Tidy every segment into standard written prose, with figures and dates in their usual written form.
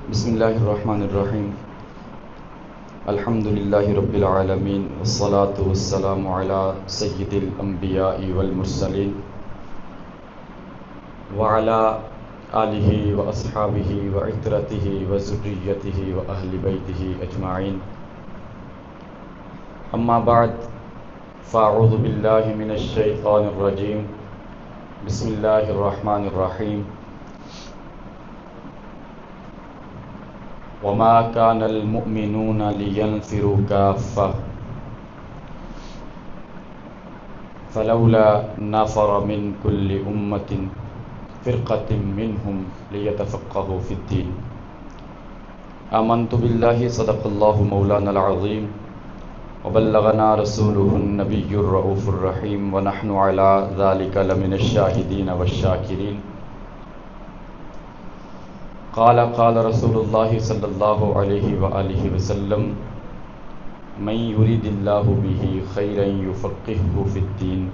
بسم اللہ الرحمن الرحیم الحمد للہ رب العالمین والصلاة والسلام علی سید الانبیاء والمرسلین وعلی آلہ واصحابہ وعترتہ وذریتہ واہل بیتہ اجمعین، اما بعد فاعوذ باللہ من الشیطان الرجیم، بسم اللہ الرحمن الرحیم۔ وما كان المؤمنون لينفروا كافة فلولا نفر من كل أمة فرقة منهم ليتفقهوا في الدين۔ آمنت بالله صدق الله مولانا العظيم وبلغنا رسوله النبي الرؤوف الرحيم ونحن على ذلك لمن الشاهدين والشاكرين۔ قال رسول اللہ صلی اللہ علیہ وآلہ وسلم، من یرید اللہ بہ خیرا یفقہہ فی الدین،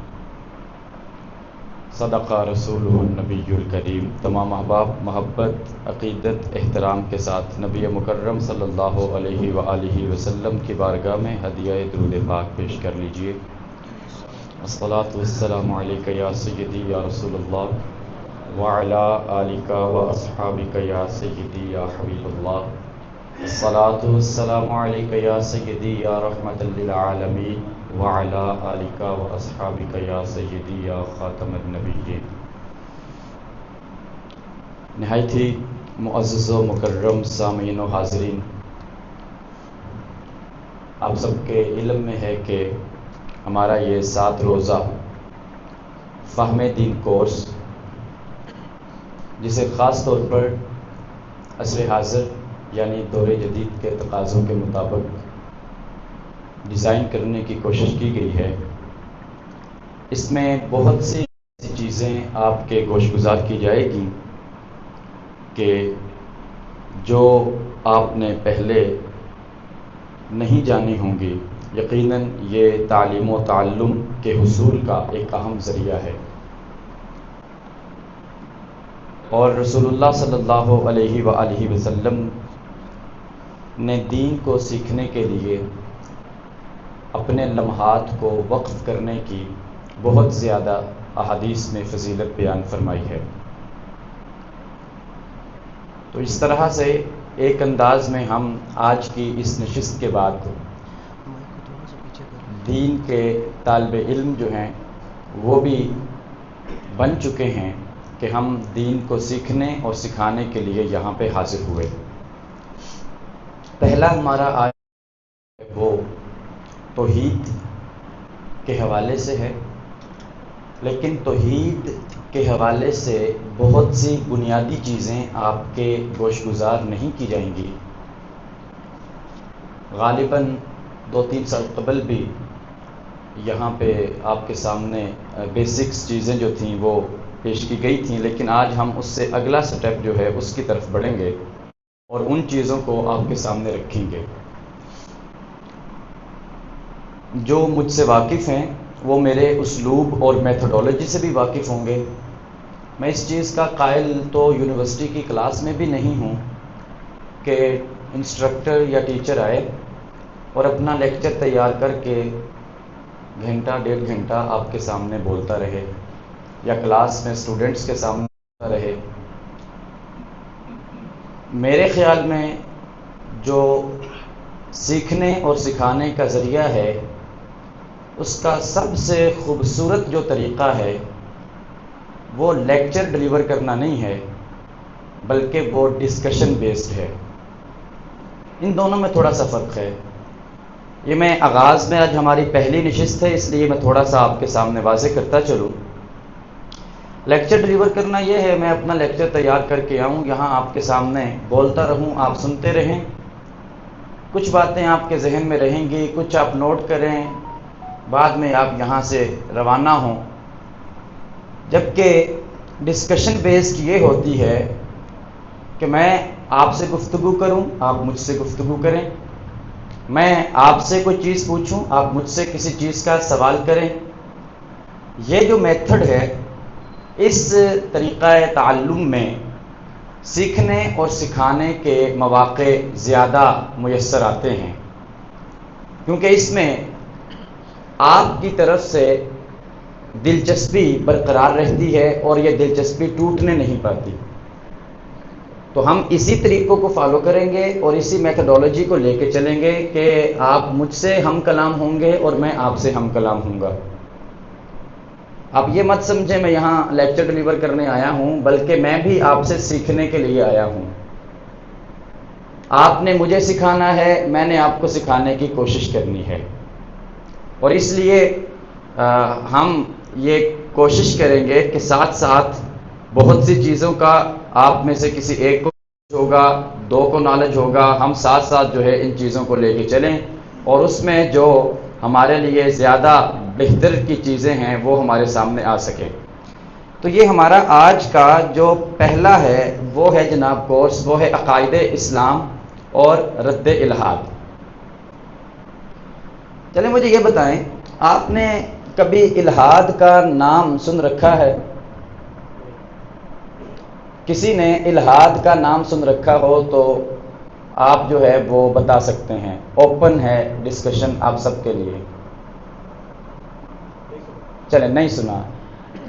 صدق رسولہ النبی الکریم۔ تمام احباب محبت، عقیدت، احترام کے ساتھ نبی مکرم صلی اللہ علیہ وآلہ وسلم کی بارگاہ میں ہدیہ درود پاک پیش کر لیجئے۔ الصلاۃ والسلام علیک یا سیدی یا رسول اللہ وعلی آلک واصحابک یا سیدی یا حبیب اللہ۔ الصلاۃ والسلام علیک یا سیدی یا رحمۃ للعالمین وعلی آلک واصحابک یا سیدی یا خاتم النبیین۔ نہایت ہی معزز و مکرم سامعین و حاضرین، آپ سب کے علم میں ہے کہ ہمارا یہ 7 روزہ فہم دین کورس، جسے خاص طور پر عصر حاضر یعنی دور جدید کے تقاضوں کے مطابق ڈیزائن کرنے کی کوشش کی گئی ہے، اس میں بہت سی ایسی چیزیں آپ کے گوش گزار کی جائے گی کہ جو آپ نے پہلے نہیں جانی ہوں گی۔ یقیناً یہ تعلیم و تعلم کے حصول کا ایک اہم ذریعہ ہے، اور رسول اللہ صلی اللہ علیہ وآلہ وسلم نے دین کو سیکھنے کے لیے اپنے لمحات کو وقف کرنے کی بہت زیادہ احادیث میں فضیلت بیان فرمائی ہے۔ تو اس طرح سے ایک انداز میں ہم آج کی اس نشست کے بعد دین کے طالب علم جو ہیں وہ بھی بن چکے ہیں کہ ہم دین کو سیکھنے اور سکھانے کے لیے یہاں پہ حاضر ہوئے۔ پہلا ہمارا آج وہ توحید کے حوالے سے ہے، لیکن توحید کے حوالے سے بہت سی بنیادی چیزیں آپ کے گوش گزار نہیں کی جائیں گی۔ غالباً 2-3 سال قبل بھی یہاں پہ آپ کے سامنے بیسکس چیزیں جو تھیں وہ پیش کی گئی تھیں، لیکن آج ہم اس سے اگلا سٹیپ جو ہے اس کی طرف بڑھیں گے اور ان چیزوں کو آپ کے سامنے رکھیں گے۔ جو مجھ سے واقف ہیں وہ میرے اسلوب اور میتھڈولوجی سے بھی واقف ہوں گے۔ میں اس چیز کا قائل تو یونیورسٹی کی کلاس میں بھی نہیں ہوں کہ انسٹرکٹر یا ٹیچر آئے اور اپنا لیکچر تیار کر کے گھنٹہ 1.5 گھنٹہ آپ کے سامنے بولتا رہے یا کلاس میں اسٹوڈنٹس کے سامنے بولتا رہے۔ میرے خیال میں جو سیکھنے اور سکھانے کا ذریعہ ہے اس کا سب سے خوبصورت جو طریقہ ہے وہ لیکچر ڈلیور کرنا نہیں ہے، بلکہ وہ ڈسکشن بیسڈ ہے۔ ان دونوں میں تھوڑا سا فرق ہے۔ یہ میں آغاز میں آج ہماری پہلی نشست ہے، اس لیے میں تھوڑا سا آپ کے سامنے واضح کرتا چلوں۔ لیکچر ڈلیور کرنا یہ ہے میں اپنا لیکچر تیار کر کے آؤں، یہاں آپ کے سامنے بولتا رہوں، آپ سنتے رہیں، کچھ باتیں آپ کے ذہن میں رہیں گی، کچھ آپ نوٹ کریں، بعد میں آپ یہاں سے روانہ ہوں۔ جبکہ ڈسکشن بیسڈ یہ ہوتی ہے کہ میں آپ سے گفتگو کروں، آپ مجھ سے گفتگو کریں، میں آپ سے کوئی چیز پوچھوں، آپ مجھ سے کسی چیز کا سوال کریں۔ یہ جو میتھڈ ہے اس طریقہ تعلم میں سیکھنے اور سکھانے کے مواقع زیادہ میسر آتے ہیں، کیونکہ اس میں آپ کی طرف سے دلچسپی برقرار رہتی ہے اور یہ دلچسپی ٹوٹنے نہیں پاتی۔ تو ہم اسی طریقوں کو فالو کریں گے اور اسی میتھڈولوجی کو لے کے چلیں گے کہ آپ مجھ سے ہم کلام ہوں گے اور میں آپ سے ہم کلام ہوں گا۔ آپ یہ مت سمجھیں میں یہاں لیکچر ڈلیور کرنے آیا ہوں، بلکہ میں بھی آپ سے سیکھنے کے لیے آیا ہوں۔ آپ نے مجھے سکھانا ہے، میں نے آپ کو سکھانے کی کوشش کرنی ہے، اور اس لیے ہم یہ کوشش کریں گے کہ ساتھ ساتھ بہت سی چیزوں کا آپ میں سے کسی ایک کو ہوگا، دو کو نالج ہوگا، ہم ساتھ ساتھ جو ہے ان چیزوں کو لے کے چلیں، اور اس میں جو ہمارے لیے زیادہ بہتر کی چیزیں ہیں وہ ہمارے سامنے آ سکے۔ تو یہ ہمارا آج کا جو پہلا ہے وہ ہے جناب کورس، وہ ہے عقائد اسلام اور رد الحاد۔ چلیں مجھے یہ بتائیں، آپ نے کبھی الحاد کا نام سن رکھا ہے؟ کسی نے الحاد کا نام سن رکھا ہو تو آپ جو ہے وہ بتا سکتے ہیں، اوپن ہے ڈسکشن آپ سب کے لیے۔ چلیں نہیں سنا۔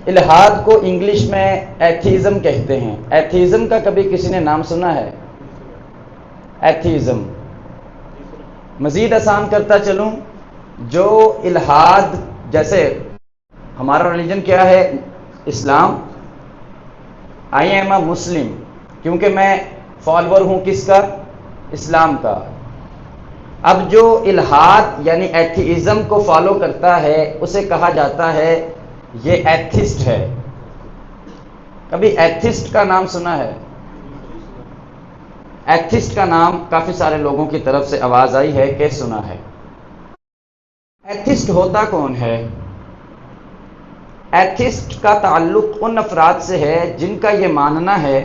الحاد کو انگلش میں ایتھیزم کہتے ہیں۔ ایتھیزم کا کبھی کسی نے نام سنا ہے؟ ایتھیزم مزید آسان کرتا چلوں، جو الحاد، جیسے ہمارا ریلیجن کیا ہے؟ اسلام۔ آئی ایم اے مسلم، کیونکہ میں فالوور ہوں کس کا؟ اسلام کا۔ اب جو الحاد یعنی ایتھیزم کو فالو کرتا ہے اسے کہا جاتا ہے یہ ایتھسٹ ہے۔ کبھی ایتھسٹ کا نام سنا ہے؟ ایتھسٹ کا نام کافی سارے لوگوں کی طرف سے آواز آئی ہے کہ سنا ہے۔ ایتھسٹ ہوتا کون ہے؟ ایتھسٹ کا تعلق ان افراد سے ہے جن کا یہ ماننا ہے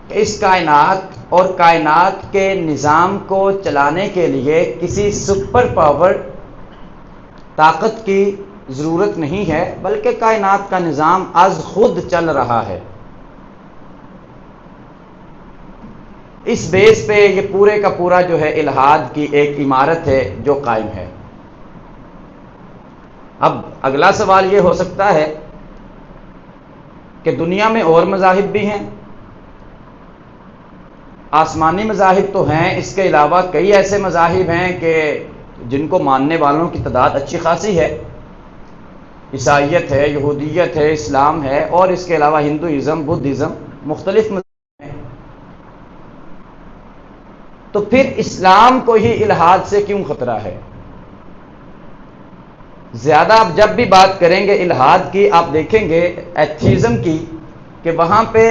کہ اس کائنات اور کائنات کے نظام کو چلانے کے لیے کسی سپر پاور طاقت کی ضرورت نہیں ہے، بلکہ کائنات کا نظام از خود چل رہا ہے۔ اس بیس پہ یہ پورے کا پورا جو ہے الحاد کی ایک عمارت ہے جو قائم ہے۔ اب اگلا سوال یہ ہو سکتا ہے کہ دنیا میں اور مذاہب بھی ہیں، آسمانی مذاہب تو ہیں، اس کے علاوہ کئی ایسے مذاہب ہیں کہ جن کو ماننے والوں کی تعداد اچھی خاصی ہے۔ عیسائیت ہے، یہودیت ہے، اسلام ہے، اور اس کے علاوہ ہندوازم، بدھزم، مختلف مذاہب ہیں۔ تو پھر اسلام کو ہی الحاد سے کیوں خطرہ ہے؟ زیادہ آپ جب بھی بات کریں گے الحاد کی، آپ دیکھیں گے ایتھیزم کی، کہ وہاں پہ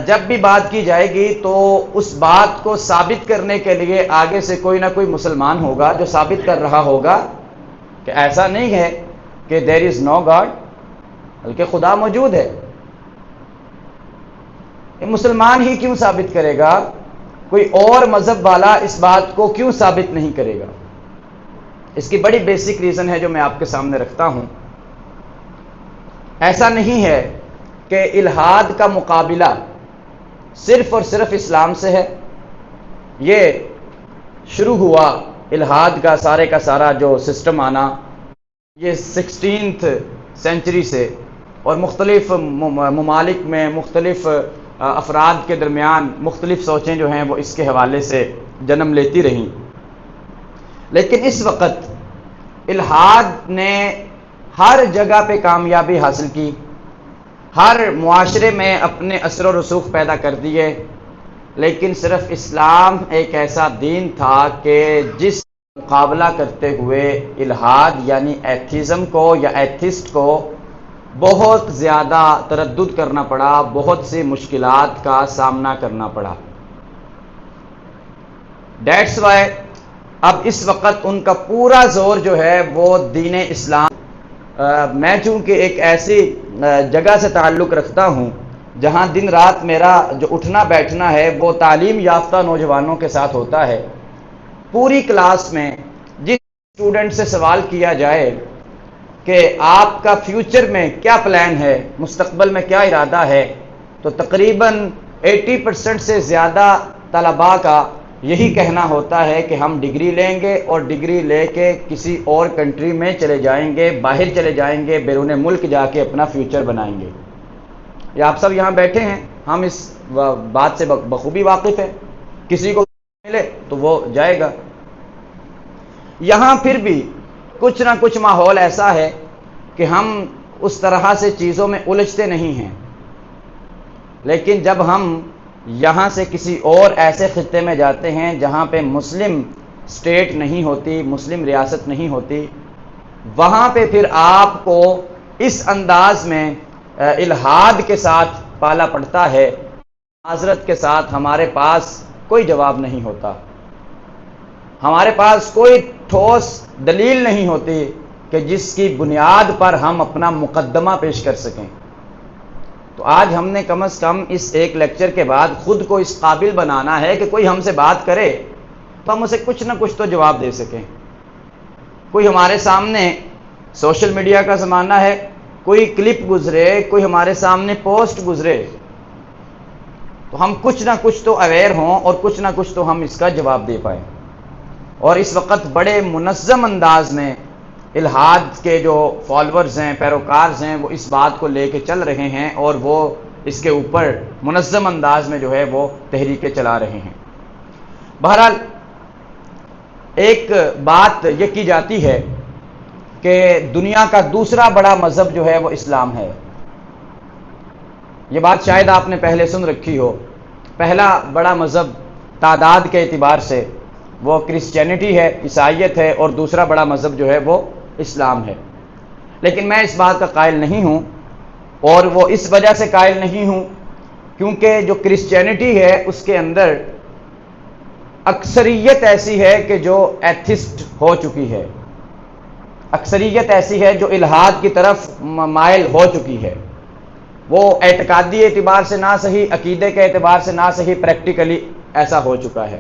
جب بھی بات کی جائے گی تو اس بات کو ثابت کرنے کے لیے آگے سے کوئی نہ کوئی مسلمان ہوگا جو ثابت کر رہا ہوگا کہ ایسا نہیں ہے کہ دیر از نو گاڈ، بلکہ خدا موجود ہے۔ یہ مسلمان ہی کیوں ثابت کرے گا؟ کوئی اور مذہب والا اس بات کو کیوں ثابت نہیں کرے گا؟ اس کی بڑی بیسک ریزن ہے جو میں آپ کے سامنے رکھتا ہوں۔ ایسا نہیں ہے کہ الحاد کا مقابلہ صرف اور صرف اسلام سے ہے۔ یہ شروع ہوا الحاد کا سارا جو سسٹم آنا یہ 16th سینچری سے، اور مختلف ممالک میں مختلف افراد کے درمیان مختلف سوچیں جو ہیں وہ اس کے حوالے سے جنم لیتی رہیں۔ لیکن اس وقت الحاد نے ہر جگہ پہ کامیابی حاصل کی، ہر معاشرے میں اپنے اثر و رسوخ پیدا کر دیے، لیکن صرف اسلام ایک ایسا دین تھا کہ جس مقابلہ کرتے ہوئے الحاد یعنی ایتھیزم کو یا ایتھسٹ کو بہت زیادہ تردد کرنا پڑا، بہت سی مشکلات کا سامنا کرنا پڑا۔ دیٹس وائی اب اس وقت ان کا پورا زور جو ہے وہ دین اسلام۔ میں چونکہ ایک ایسی جگہ سے تعلق رکھتا ہوں جہاں دن رات میرا جو اٹھنا بیٹھنا ہے وہ تعلیم یافتہ نوجوانوں کے ساتھ ہوتا ہے، پوری کلاس میں جس اسٹوڈنٹ سے سوال کیا جائے کہ آپ کا فیوچر میں کیا پلان ہے، مستقبل میں کیا ارادہ ہے، تو تقریباً 80% سے زیادہ طلباء کا یہی کہنا ہوتا ہے کہ ہم ڈگری لیں گے اور ڈگری لے کے کسی اور کنٹری میں چلے جائیں گے، باہر چلے جائیں گے، بیرون ملک جا کے اپنا فیوچر بنائیں گے۔ یہ آپ سب یہاں بیٹھے ہیں، ہم اس بات سے بخوبی واقف ہیں، کسی کو ملے تو وہ جائے گا۔ یہاں پھر بھی کچھ نہ کچھ ماحول ایسا ہے کہ ہم اس طرح سے چیزوں میں الجھتے نہیں ہیں، لیکن جب ہم یہاں سے کسی اور ایسے خطے میں جاتے ہیں جہاں پہ مسلم اسٹیٹ نہیں ہوتی، مسلم ریاست نہیں ہوتی، وہاں پہ پھر آپ کو اس انداز میں الحاد کے ساتھ پالا پڑتا ہے۔ معذرت کے ساتھ ہمارے پاس کوئی جواب نہیں ہوتا، ہمارے پاس کوئی ٹھوس دلیل نہیں ہوتی کہ جس کی بنیاد پر ہم اپنا مقدمہ پیش کر سکیں۔ تو آج ہم نے کم از کم اس ایک لیکچر کے بعد خود کو اس قابل بنانا ہے کہ کوئی ہم سے بات کرے تو ہم اسے کچھ نہ کچھ تو جواب دے سکیں۔ کوئی ہمارے سامنے، سوشل میڈیا کا زمانہ ہے، کوئی کلپ گزرے، کوئی ہمارے سامنے پوسٹ گزرے تو ہم کچھ نہ کچھ تو اویئر ہوں اور کچھ نہ کچھ تو ہم اس کا جواب دے پائیں۔ اور اس وقت بڑے منظم انداز میں الحاد کے جو فالورز ہیں، پیروکارز ہیں، وہ اس بات کو لے کے چل رہے ہیں اور وہ اس کے اوپر منظم انداز میں جو ہے وہ تحریکیں چلا رہے ہیں۔ بہرحال ایک بات یہ کی جاتی ہے کہ دنیا کا دوسرا بڑا مذہب جو ہے وہ اسلام ہے۔ یہ بات شاید آپ نے پہلے سن رکھی ہو۔ پہلا بڑا مذہب تعداد کے اعتبار سے وہ کرسچینٹی ہے، عیسائیت ہے، اور دوسرا بڑا مذہب جو ہے وہ اسلام ہے۔ لیکن میں اس بات کا قائل نہیں ہوں، اور وہ اس وجہ سے قائل نہیں ہوں کیونکہ جو کرسچینٹی ہے اس کے اندر اکثریت ایسی ہے کہ جو ایتھسٹ ہو چکی ہے، اکثریت ایسی ہے جو الحاد کی طرف مائل ہو چکی ہے۔ وہ اعتقادی اعتبار سے نہ صحیح، عقیدے کے اعتبار سے نہ صحیح، پریکٹیکلی ایسا ہو چکا ہے۔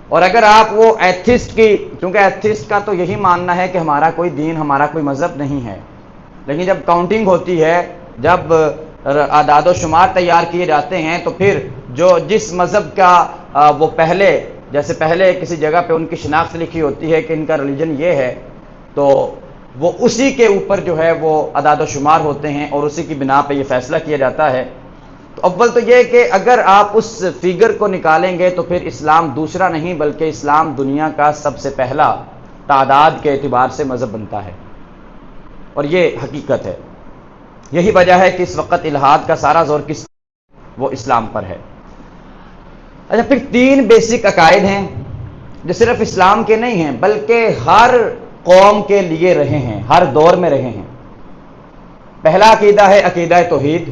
اور اگر آپ وہ ایتھسٹ کی، کیونکہ ایتھسٹ کا تو یہی ماننا ہے کہ ہمارا کوئی دین، ہمارا کوئی مذہب نہیں ہے، لیکن جب کاؤنٹنگ ہوتی ہے، جب اعداد و شمار تیار کیے جاتے ہیں تو پھر جو جس مذہب کا وہ پہلے، جیسے پہلے کسی جگہ پہ ان کی شناخت لکھی ہوتی ہے کہ ان کا ریلیجن یہ ہے، تو وہ اسی کے اوپر جو ہے وہ اعداد و شمار ہوتے ہیں اور اسی کی بنا پہ یہ فیصلہ کیا جاتا ہے۔ تو اول تو یہ کہ اگر آپ اس فگر کو نکالیں گے تو پھر اسلام دوسرا نہیں بلکہ اسلام دنیا کا سب سے پہلا تعداد کے اعتبار سے مذہب بنتا ہے، اور یہ حقیقت ہے۔ یہی وجہ ہے کہ اس وقت الحاد کا سارا زور کس وہ اسلام پر ہے۔ اچھا، پھر 3 بیسک عقائد ہیں جو صرف اسلام کے نہیں ہیں بلکہ ہر قوم کے لیے رہے ہیں، ہر دور میں رہے ہیں۔ پہلا عقیدہ ہے عقیدہ توحید،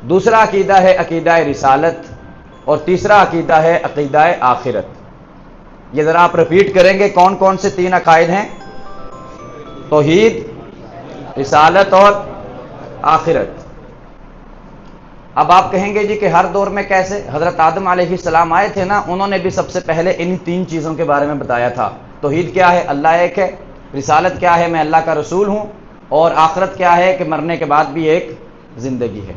دوسرا عقیدہ ہے عقیدہ رسالت، اور تیسرا عقیدہ ہے عقیدہ آخرت۔ یہ ذرا آپ ریپیٹ کریں گے، کون کون سے 3 عقائد ہیں؟ توحید، رسالت اور آخرت۔ اب آپ کہیں گے جی کہ ہر دور میں کیسے؟ حضرت آدم علیہ السلام آئے تھے نا، انہوں نے بھی سب سے پہلے انہی 3 چیزوں کے بارے میں بتایا تھا۔ توحید کیا ہے؟ اللہ ایک ہے۔ رسالت کیا ہے؟ میں اللہ کا رسول ہوں۔ اور آخرت کیا ہے؟ کہ مرنے کے بعد بھی ایک زندگی ہے۔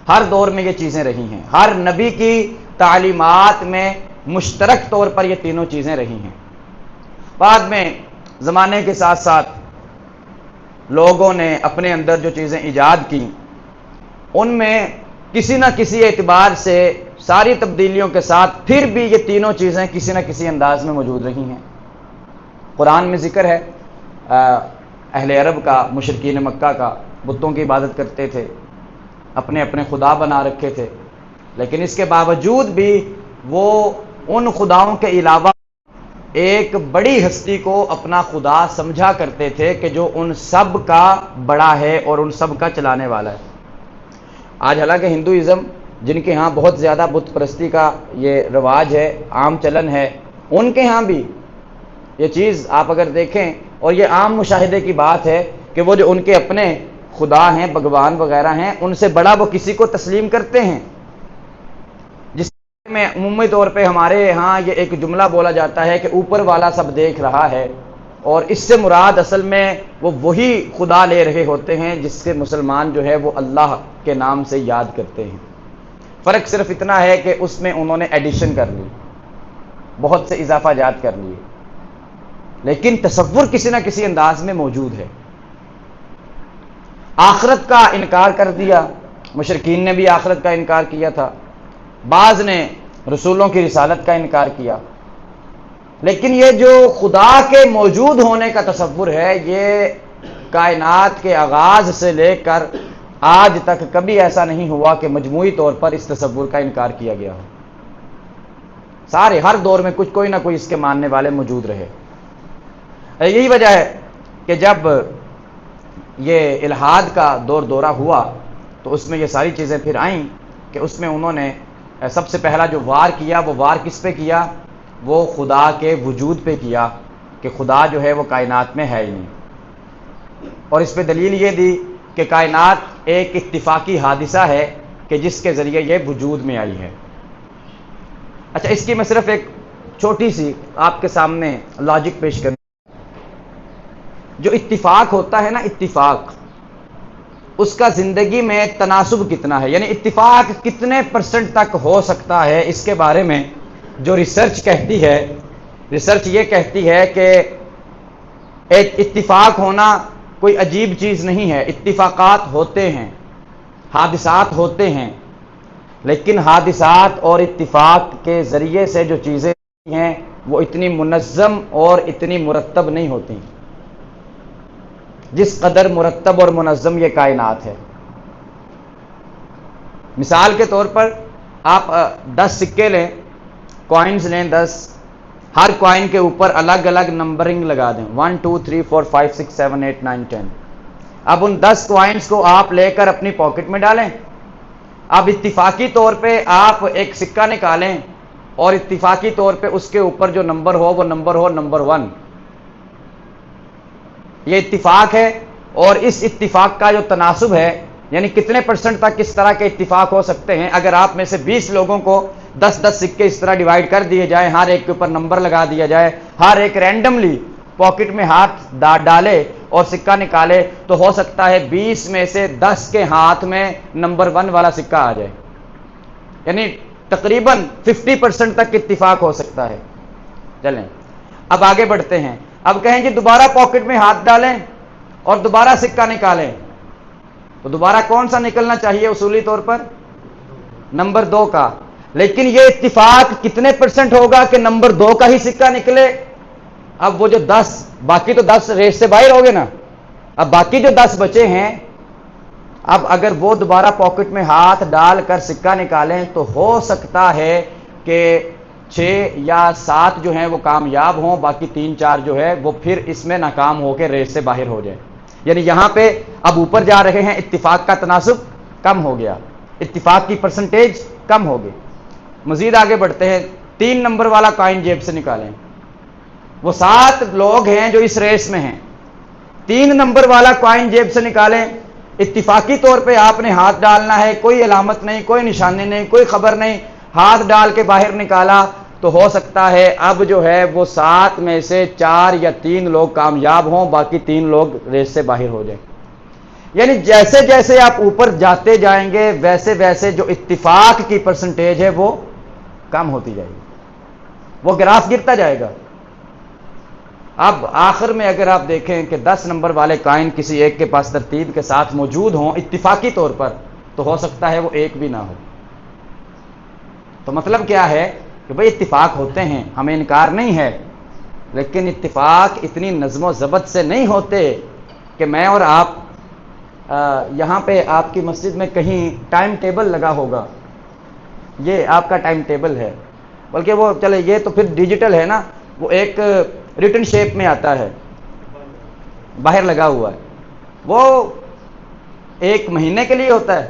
ہر دور میں یہ چیزیں رہی ہیں، ہر نبی کی تعلیمات میں مشترک طور پر یہ تینوں چیزیں رہی ہیں۔ بعد میں زمانے کے ساتھ ساتھ لوگوں نے اپنے اندر جو چیزیں ایجاد کی، ان میں کسی نہ کسی اعتبار سے ساری تبدیلیوں کے ساتھ پھر بھی یہ تینوں چیزیں کسی نہ کسی انداز میں موجود رہی ہیں۔ قرآن میں ذکر ہے اہل عرب کا، مشرکین مکہ کا، بتوں کی عبادت کرتے تھے، اپنے اپنے خدا بنا رکھے تھے، لیکن اس کے باوجود بھی وہ ان خداؤں کے علاوہ ایک بڑی ہستی کو اپنا خدا سمجھا کرتے تھے کہ جو ان سب کا بڑا ہے اور ان سب کا چلانے والا ہے۔ آج حالانکہ ہندوازم، جن کے ہاں بہت زیادہ بت پرستی کا یہ رواج ہے، عام چلن ہے، ان کے ہاں بھی یہ چیز آپ اگر دیکھیں، اور یہ عام مشاہدے کی بات ہے کہ وہ جو ان کے اپنے خدا ہیں، بھگوان وغیرہ ہیں، ان سے بڑا وہ کسی کو تسلیم کرتے ہیں۔ جس میں عمومی طور پہ ہمارے ہاں یہ ایک جملہ بولا جاتا ہے کہ اوپر والا سب دیکھ رہا ہے، اور اس سے مراد اصل میں وہ وہی خدا لے رہے ہوتے ہیں جس سے مسلمان جو ہے وہ اللہ کے نام سے یاد کرتے ہیں۔ فرق صرف اتنا ہے کہ اس میں انہوں نے ایڈیشن کر لی، بہت سے اضافہ جات کر لیے، لیکن تصور کسی نہ کسی انداز میں موجود ہے۔ آخرت کا انکار کر دیا، مشرکین نے بھی آخرت کا انکار کیا تھا، بعض نے رسولوں کی رسالت کا انکار کیا، لیکن یہ جو خدا کے موجود ہونے کا تصور ہے، یہ کائنات کے آغاز سے لے کر آج تک کبھی ایسا نہیں ہوا کہ مجموعی طور پر اس تصور کا انکار کیا گیا ہو۔ سارے ہر دور میں کوئی نہ کوئی اس کے ماننے والے موجود رہے۔ یہی وجہ ہے کہ جب یہ الحاد کا دورہ ہوا تو اس میں یہ ساری چیزیں پھر آئیں کہ اس میں انہوں نے سب سے پہلا جو وار کیا، وہ وار کس پہ کیا؟ وہ خدا کے وجود پہ کیا کہ خدا جو ہے وہ کائنات میں ہے ہی نہیں، اور اس پہ دلیل یہ دی کہ کائنات ایک اتفاقی حادثہ ہے کہ جس کے ذریعے یہ وجود میں آئی ہے۔ اچھا، اس کی میں صرف ایک چھوٹی سی آپ کے سامنے لاجک پیش کروں۔ جو اتفاق ہوتا ہے نا، اتفاق، اس کا زندگی میں تناسب کتنا ہے، یعنی اتفاق کتنے پرسنٹ تک ہو سکتا ہے، اس کے بارے میں جو ریسرچ کہتی ہے، ریسرچ یہ کہتی ہے کہ ایک اتفاق ہونا کوئی عجیب چیز نہیں ہے، اتفاقات ہوتے ہیں، حادثات ہوتے ہیں، لیکن حادثات اور اتفاق کے ذریعے سے جو چیزیں ہیں وہ اتنی منظم اور اتنی مرتب نہیں ہوتی جس قدر مرتب اور منظم یہ کائنات ہے۔ مثال کے طور پر آپ 10 سکے لیں، کوائنز لیں 10، ہر کوائن کے اوپر الگ الگ نمبرنگ لگا دیں، 1 2 3 4 5 6 7 8 9 10۔ اب ان 10 کوائنز کو آپ لے کر اپنی پاکٹ میں ڈالیں۔ اب اتفاقی طور پہ آپ ایک سکہ نکالیں اور اتفاقی طور پہ اس کے اوپر جو نمبر ہو وہ نمبر ہو نمبر 1۔ یہ اتفاق ہے، اور اس اتفاق کا جو تناسب ہے، یعنی کتنے پرسنٹ تک اس طرح کے اتفاق ہو سکتے ہیں، اگر آپ میں سے 20 لوگوں کو 10 سکے اس طرح ڈیوائیڈ کر دیے جائیں، ہر ایک کے اوپر نمبر لگا دیا جائے، ہر ایک رینڈملی پاکٹ میں ہاتھ ڈالے اور سکہ نکالے، تو ہو سکتا ہے 20 میں سے 10 کے ہاتھ میں نمبر 1 والا سکہ آ جائے، یعنی تقریباً 50% تک اتفاق ہو سکتا ہے۔ چلیں اب آگے بڑھتے ہیں۔ اب کہیں جی دوبارہ پاکٹ میں ہاتھ ڈالیں اور دوبارہ سکہ نکالیں، تو دوبارہ کون سا نکلنا چاہیے اصولی طور پر؟ نمبر 2 کا۔ لیکن یہ اتفاق کتنے پرسنٹ ہوگا کہ نمبر 2 کا ہی سکہ نکلے؟ اب وہ جو 10، باقی تو 10 ریس سے باہر ہو گئے نا، اب باقی جو 10 بچے ہیں، اب اگر وہ دوبارہ پاکٹ میں ہاتھ ڈال کر سکہ نکالیں تو ہو سکتا ہے کہ 6 یا 7 جو ہیں وہ کامیاب ہوں، باقی 3 4 جو ہے وہ پھر اس میں ناکام ہو کے ریس سے باہر ہو جائے۔ یعنی یہاں پہ اب اوپر جا رہے ہیں، اتفاق کا تناسب کم ہو گیا، اتفاق کی پرسنٹیج کم ہو گئی۔ مزید آگے بڑھتے ہیں، 3 نمبر والا کائن جیب سے نکالیں۔ وہ 7 لوگ ہیں جو اس ریس میں ہیں، 3 نمبر والا کائن جیب سے نکالیں۔ اتفاقی طور پہ آپ نے ہاتھ ڈالنا ہے، کوئی علامت نہیں، کوئی نشانی نہیں، کوئی خبر نہیں، ہاتھ ڈال کے باہر نکالا، تو ہو سکتا ہے اب جو ہے وہ 7 میں سے 4 یا 3 لوگ کامیاب ہوں، باقی 3 لوگ ریس سے باہر ہو جائیں۔ یعنی جیسے جیسے آپ اوپر جاتے جائیں گے ویسے ویسے جو اتفاق کی پرسنٹیج ہے وہ کم ہوتی جائے گی، وہ گراف گرتا جائے گا۔ اب آخر میں اگر آپ دیکھیں کہ 10 نمبر والے کائن کسی ایک کے پاس ترتیب کے ساتھ موجود ہوں اتفاقی طور پر، تو ہو سکتا ہے وہ ایک بھی نہ ہو۔ تو مطلب کیا ہے کہ بھئی اتفاق ہوتے ہیں، ہمیں انکار نہیں ہے، لیکن اتفاق اتنی نظم و ضبط سے نہیں ہوتے کہ میں اور آپ یہاں پہ آپ کی مسجد میں کہیں ٹائم ٹیبل لگا ہوگا، یہ آپ کا ٹائم ٹیبل ہے، بلکہ وہ چلے یہ تو پھر ڈیجیٹل ہے نا، وہ ایک ریٹن شیپ میں آتا ہے، باہر لگا ہوا ہے، وہ 1 مہینے کے لیے ہوتا ہے،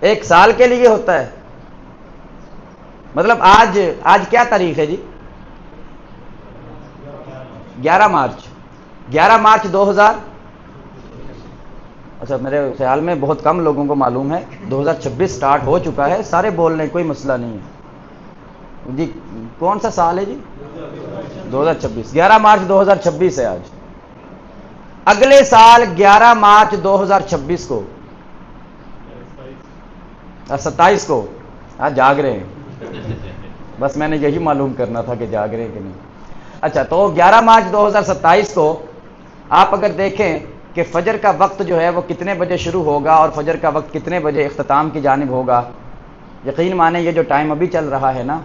1 سال کے لیے ہوتا ہے۔ مطلب آج کیا تاریخ ہے جی؟ 11 مارچ 2000، اچھا میرے خیال میں بہت کم لوگوں کو معلوم ہے 2026 سٹارٹ ہو چکا ہے، سارے بول رہے ہیں، کوئی مسئلہ نہیں ہے جی۔ کون سا سال ہے جی؟ 2026، 11 مارچ 2026 ہے آج۔ اگلے سال 11 مارچ 2026 کو 27 کو جاگ رہے ہیں، بس میں نے یہی معلوم کرنا تھا کہ جاگ رہے ہیں کہ نہیں۔ اچھا، تو 11 مارچ 2027 کو آپ اگر دیکھیں کہ فجر کا وقت جو ہے وہ کتنے بجے شروع ہوگا اور فجر کا وقت کتنے بجے اختتام کی جانب ہوگا، یقین مانیں یہ جو ٹائم ابھی چل رہا ہے نا،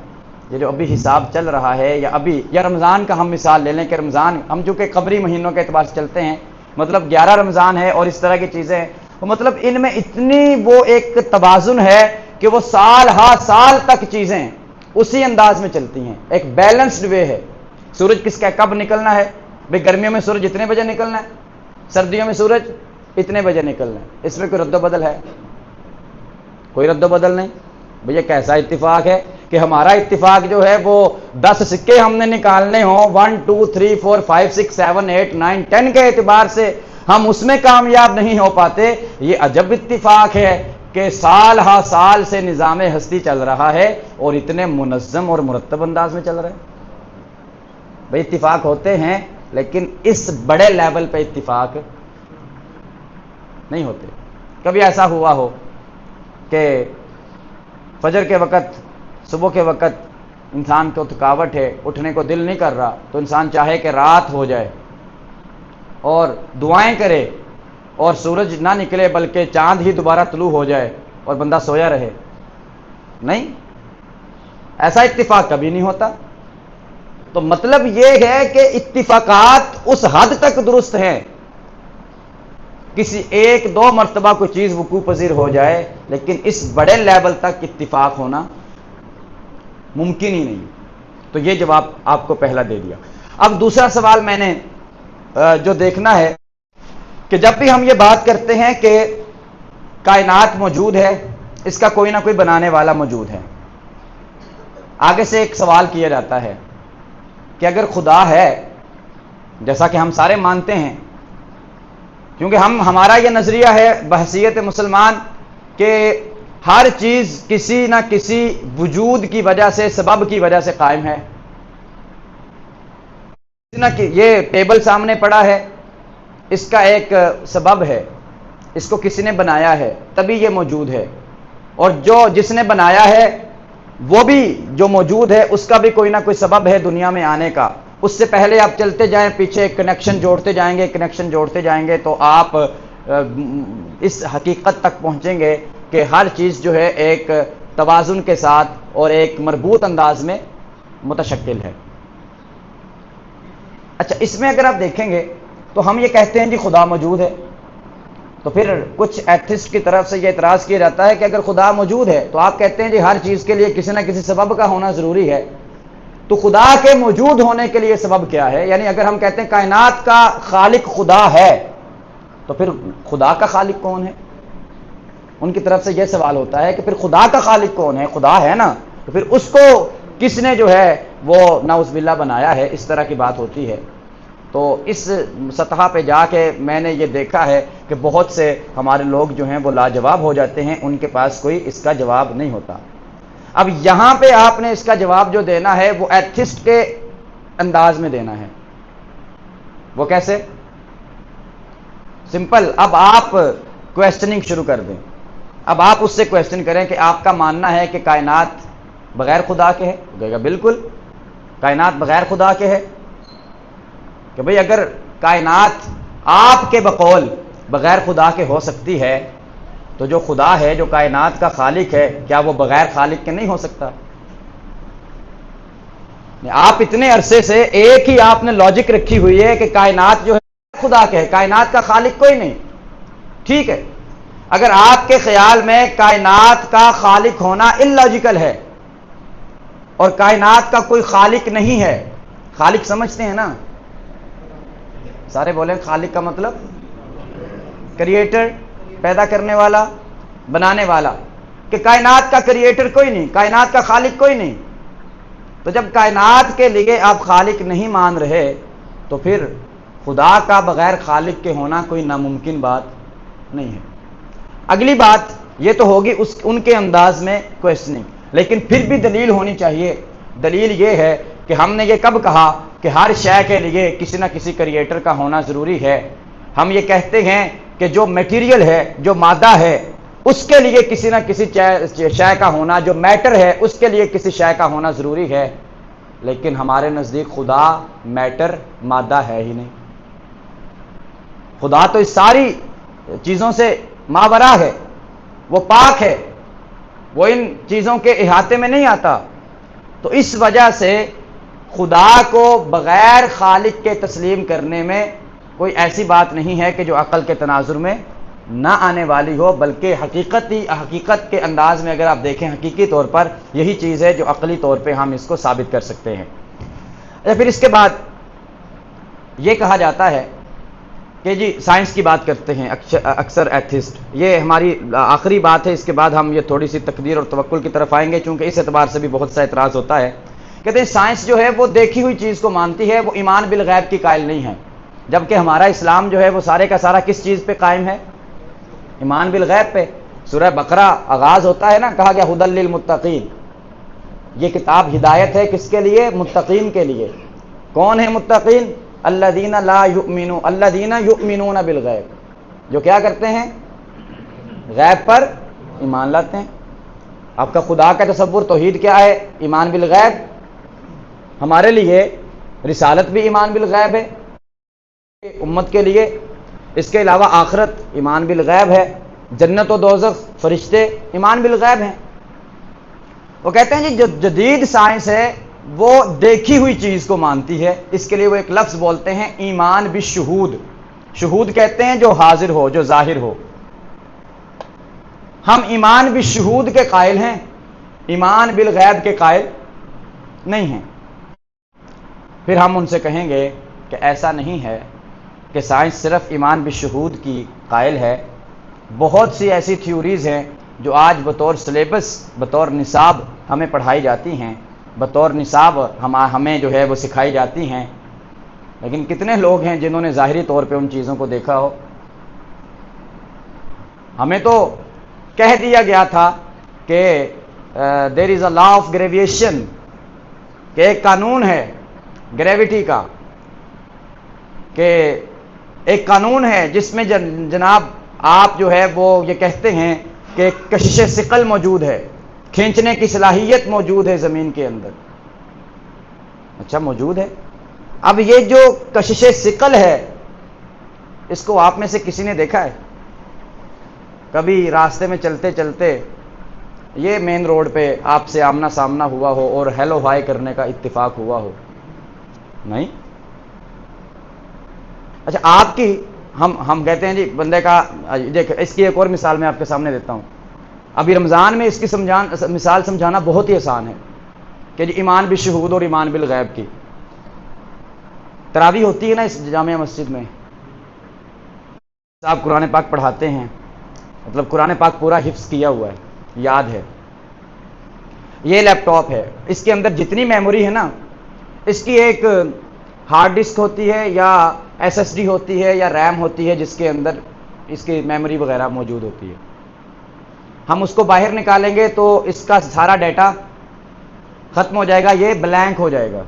یہ جو ابھی حساب چل رہا ہے، یا رمضان کا ہم مثال لے لیں کہ رمضان ہم چونکہ قمری مہینوں کے اعتبار سے چلتے ہیں، مطلب 11 رمضان ہے اور اس طرح کی چیزیں، مطلب ان میں اتنی وہ ایک توازن ہے کہ وہ سال ہا سال تک چیزیں اسی انداز میں چلتی ہیں، ایک بیلنسڈ وے ہے۔ سورج کس کا کب نکلنا ہے، بھئی گرمیوں میں سورج اتنے بجے نکلنا ہے، سردیوں میں سورج اتنے بجے نکلنا ہے، اس میں کوئی رد و بدل ہے؟ کوئی رد و بدل نہیں۔ بھئی کیسا اتفاق ہے کہ ہمارا اتفاق جو ہے وہ 10 سکے ہم نے نکالنے ہوں 1 2 3 4 5 6 7 8 9 10 کے اعتبار سے ہم اس میں کامیاب نہیں ہو پاتے۔ یہ عجب اتفاق ہے کہ سال ہا سال سے نظام ہستی چل رہا ہے اور اتنے منظم اور مرتب انداز میں چل رہا ہے۔ بھئی اتفاق ہوتے ہیں لیکن اس بڑے لیول پہ اتفاق نہیں ہوتے۔ کبھی ایسا ہوا ہو کہ فجر کے وقت، صبح کے وقت انسان کو تھکاوٹ ہے، اٹھنے کو دل نہیں کر رہا، تو انسان چاہے کہ رات ہو جائے اور دعائیں کرے اور سورج نہ نکلے بلکہ چاند ہی دوبارہ طلوع ہو جائے اور بندہ سویا رہے؟ نہیں، ایسا اتفاق کبھی نہیں ہوتا۔ تو مطلب یہ ہے کہ اتفاقات اس حد تک درست ہیں، کسی ایک دو مرتبہ کوئی چیز وقوع پذیر ہو جائے، لیکن اس بڑے لیول تک اتفاق ہونا ممکن ہی نہیں۔ تو یہ جواب آپ کو پہلا دے دیا۔ اب دوسرا سوال میں نے جو دیکھنا ہے کہ جب بھی ہم یہ بات کرتے ہیں کہ کائنات موجود ہے، اس کا کوئی نہ کوئی بنانے والا موجود ہے، آگے سے ایک سوال کیا جاتا ہے کہ اگر خدا ہے، جیسا کہ ہم سارے مانتے ہیں، کیونکہ ہمارا یہ نظریہ ہے بحیثیت مسلمان کہ ہر چیز کسی نہ کسی وجود کی وجہ سے، سبب کی وجہ سے قائم ہے۔ یہ ٹیبل سامنے پڑا ہے، اس کا ایک سبب ہے، اس کو کسی نے بنایا ہے تبھی یہ موجود ہے، اور جس نے بنایا ہے وہ بھی جو موجود ہے اس کا بھی کوئی نہ کوئی سبب ہے دنیا میں آنے کا۔ اس سے پہلے آپ چلتے جائیں، پیچھے کنیکشن جوڑتے جائیں گے تو آپ اس حقیقت تک پہنچیں گے کہ ہر چیز جو ہے ایک توازن کے ساتھ اور ایک مربوط انداز میں متشکل ہے۔ اچھا، اس میں اگر آپ دیکھیں گے تو ہم یہ کہتے ہیں جی خدا موجود ہے، تو پھر کچھ ایتھسٹ کی طرف سے یہ اعتراض کیا جاتا ہے کہ اگر خدا موجود ہے تو آپ کہتے ہیں جی ہر چیز کے لیے کسی نہ کسی سبب کا ہونا ضروری ہے، تو خدا کے موجود ہونے کے لیے سبب کیا ہے؟ یعنی اگر ہم کہتے ہیں کائنات کا خالق خدا ہے تو پھر خدا کا خالق کون ہے؟ ان کی طرف سے یہ سوال ہوتا ہے کہ پھر خدا کا خالق کون ہے؟ خدا ہے نا، تو پھر اس کو کس نے جو ہے وہ نعوذ باللہ بنایا ہے؟ اس طرح کی بات ہوتی ہے۔ تو اس سطح پہ جا کے میں نے یہ دیکھا ہے کہ بہت سے ہمارے لوگ جو ہیں وہ لاجواب ہو جاتے ہیں، ان کے پاس کوئی اس کا جواب نہیں ہوتا۔ اب یہاں پہ آپ نے اس کا جواب جو دینا ہے وہ ایتھسٹ کے انداز میں دینا ہے۔ وہ کیسے؟ سمپل، اب آپ کویسچننگ شروع کر دیں، اب آپ اس سے کویسچن کریں کہ آپ کا ماننا ہے کہ کائنات بغیر خدا کے ہے؟ کہے گا بالکل کائنات بغیر خدا کے ہے۔ کہ بھئی اگر کائنات آپ کے بقول بغیر خدا کے ہو سکتی ہے تو جو خدا ہے، جو کائنات کا خالق ہے، کیا وہ بغیر خالق کے نہیں ہو سکتا؟ آپ اتنے عرصے سے ایک ہی آپ نے لاجک رکھی ہوئی ہے کہ کائنات جو ہے خدا کے ہے، کائنات کا خالق کوئی نہیں۔ ٹھیک ہے، اگر آپ کے خیال میں کائنات کا خالق ہونا اللاجیکل ہے اور کائنات کا کوئی خالق نہیں ہے، خالق سمجھتے ہیں نا؟ سارے بولیں خالق کا مطلب کریٹر، پیدا کرنے والا، بنانے والا، کہ کائنات کا کریٹر کوئی نہیں، کائنات کا خالق کوئی نہیں۔ تو جب کائنات کے لیے آپ خالق نہیں مان رہے تو پھر خدا کا بغیر خالق کے ہونا کوئی ناممکن بات نہیں ہے۔ اگلی بات یہ تو ہوگی ان کے انداز میں کویسچننگ، لیکن پھر بھی دلیل ہونی چاہیے۔ دلیل یہ ہے کہ ہم نے یہ کب کہا کہ ہر شے کے لیے کسی نہ کسی کریٹر کا ہونا ضروری ہے؟ ہم یہ کہتے ہیں کہ جو میٹیریل ہے، جو مادہ ہے، اس کے لیے کسی نہ کسی شے کا ہونا، جو میٹر ہے اس کے لیے کسی شے کا ہونا ضروری ہے، لیکن ہمارے نزدیک خدا میٹر، مادہ ہے ہی نہیں۔ خدا تو اس ساری چیزوں سے ماورا ہے، وہ پاک ہے، وہ ان چیزوں کے احاطے میں نہیں آتا۔ تو اس وجہ سے خدا کو بغیر خالق کے تسلیم کرنے میں کوئی ایسی بات نہیں ہے کہ جو عقل کے تناظر میں نہ آنے والی ہو، بلکہ حقیقت کے انداز میں اگر آپ دیکھیں، حقیقی طور پر یہی چیز ہے جو عقلی طور پہ ہم اس کو ثابت کر سکتے ہیں۔ پھر اس کے بعد یہ کہا جاتا ہے کہ جی سائنس کی بات کرتے ہیں اکثر ایتھسٹ، یہ ہماری آخری بات ہے، اس کے بعد ہم یہ تھوڑی سی تقدیر اور توکل کی طرف آئیں گے، چونکہ اس اعتبار سے بھی بہت سا اعتراض ہوتا ہے۔ کہتے ہیں سائنس جو ہے وہ دیکھی ہوئی چیز کو مانتی ہے، وہ ایمان بالغیب کی قائل نہیں ہے، جبکہ ہمارا اسلام جو ہے وہ سارے کا سارا کس چیز پہ قائم ہے؟ ایمان بالغیب پہ۔ سورہ بقرہ آغاز ہوتا ہے نا، کہا گیا ھدی للمتقین، یہ کتاب ہدایت ہے کس کے لیے؟ متقین کے لیے۔ کون ہے متقین؟ الذین یؤمنون بالغیب، جو کیا کرتے ہیں؟ غیب پر ایمان لاتے ہیں۔ آپ کا خدا کا تصور توحید کیا ہے؟ ایمان بالغیب۔ ہمارے لیے رسالت بھی ایمان بالغیب ہے امت کے لیے، اس کے علاوہ آخرت ایمان بالغیب ہے، جنت و دوزخ، فرشتے ایمان بالغیب ہیں۔ وہ کہتے ہیں جی جو جدید سائنس ہے وہ دیکھی ہوئی چیز کو مانتی ہے، اس کے لیے وہ ایک لفظ بولتے ہیں ایمان بالشہود۔ شہود کہتے ہیں جو حاضر ہو، جو ظاہر ہو۔ ہم ایمان بالشہود کے قائل ہیں، ایمان بالغیب کے قائل نہیں ہیں۔ پھر ہم ان سے کہیں گے کہ ایسا نہیں ہے کہ سائنس صرف ایمان بالشہود کی قائل ہے، بہت سی ایسی تھیوریز ہیں جو آج بطور سلیبس، بطور نصاب ہمیں پڑھائی جاتی ہیں، بطور نصاب ہمیں جو ہے وہ سکھائی جاتی ہیں، لیکن کتنے لوگ ہیں جنہوں نے ظاہری طور پہ ان چیزوں کو دیکھا ہو؟ ہمیں تو کہہ دیا گیا تھا کہ دیر از اے لا آف گریویشن، کہ ایک قانون ہے گریوٹی کا، کہ ایک قانون ہے جس میں جناب آپ جو ہے وہ یہ کہتے ہیں کہ کشش ثقل موجود ہے، کھینچنے کی صلاحیت موجود ہے زمین کے اندر۔ اچھا موجود ہے، اب یہ جو کشش ثقل ہے اس کو آپ میں سے کسی نے دیکھا ہے؟ کبھی راستے میں چلتے چلتے یہ مین روڈ پہ آپ سے آمنا سامنا ہوا ہو اور ہیلو ہائی کرنے کا اتفاق ہوا ہو؟ نہیں۔ اچھا آپ کی ہم کہتے ہیں جی بندے کا، دیکھ اس کی ایک اور مثال میں آپ کے سامنے دیتا ہوں۔ ابھی رمضان میں اس کی مثال سمجھانا بہت ہی آسان ہے کہ جی ایمان بالشہود اور ایمان بالغیب کی تراویح ہوتی ہے نا اس جامعہ مسجد میں، آپ قرآن پاک پڑھاتے ہیں، مطلب قرآن پاک پورا حفظ کیا ہوا ہے، یاد ہے۔ یہ لیپ ٹاپ ہے، اس کے اندر جتنی میموری ہے نا، اس کی ایک ہارڈ ڈسک ہوتی ہے یا ایس ایس ڈی ہوتی ہے یا ریم ہوتی ہے جس کے اندر اس کی میموری وغیرہ موجود ہوتی ہے۔ ہم اس کو باہر نکالیں گے تو اس کا سارا ڈیٹا ختم ہو جائے گا، یہ بلینک ہو جائے گا۔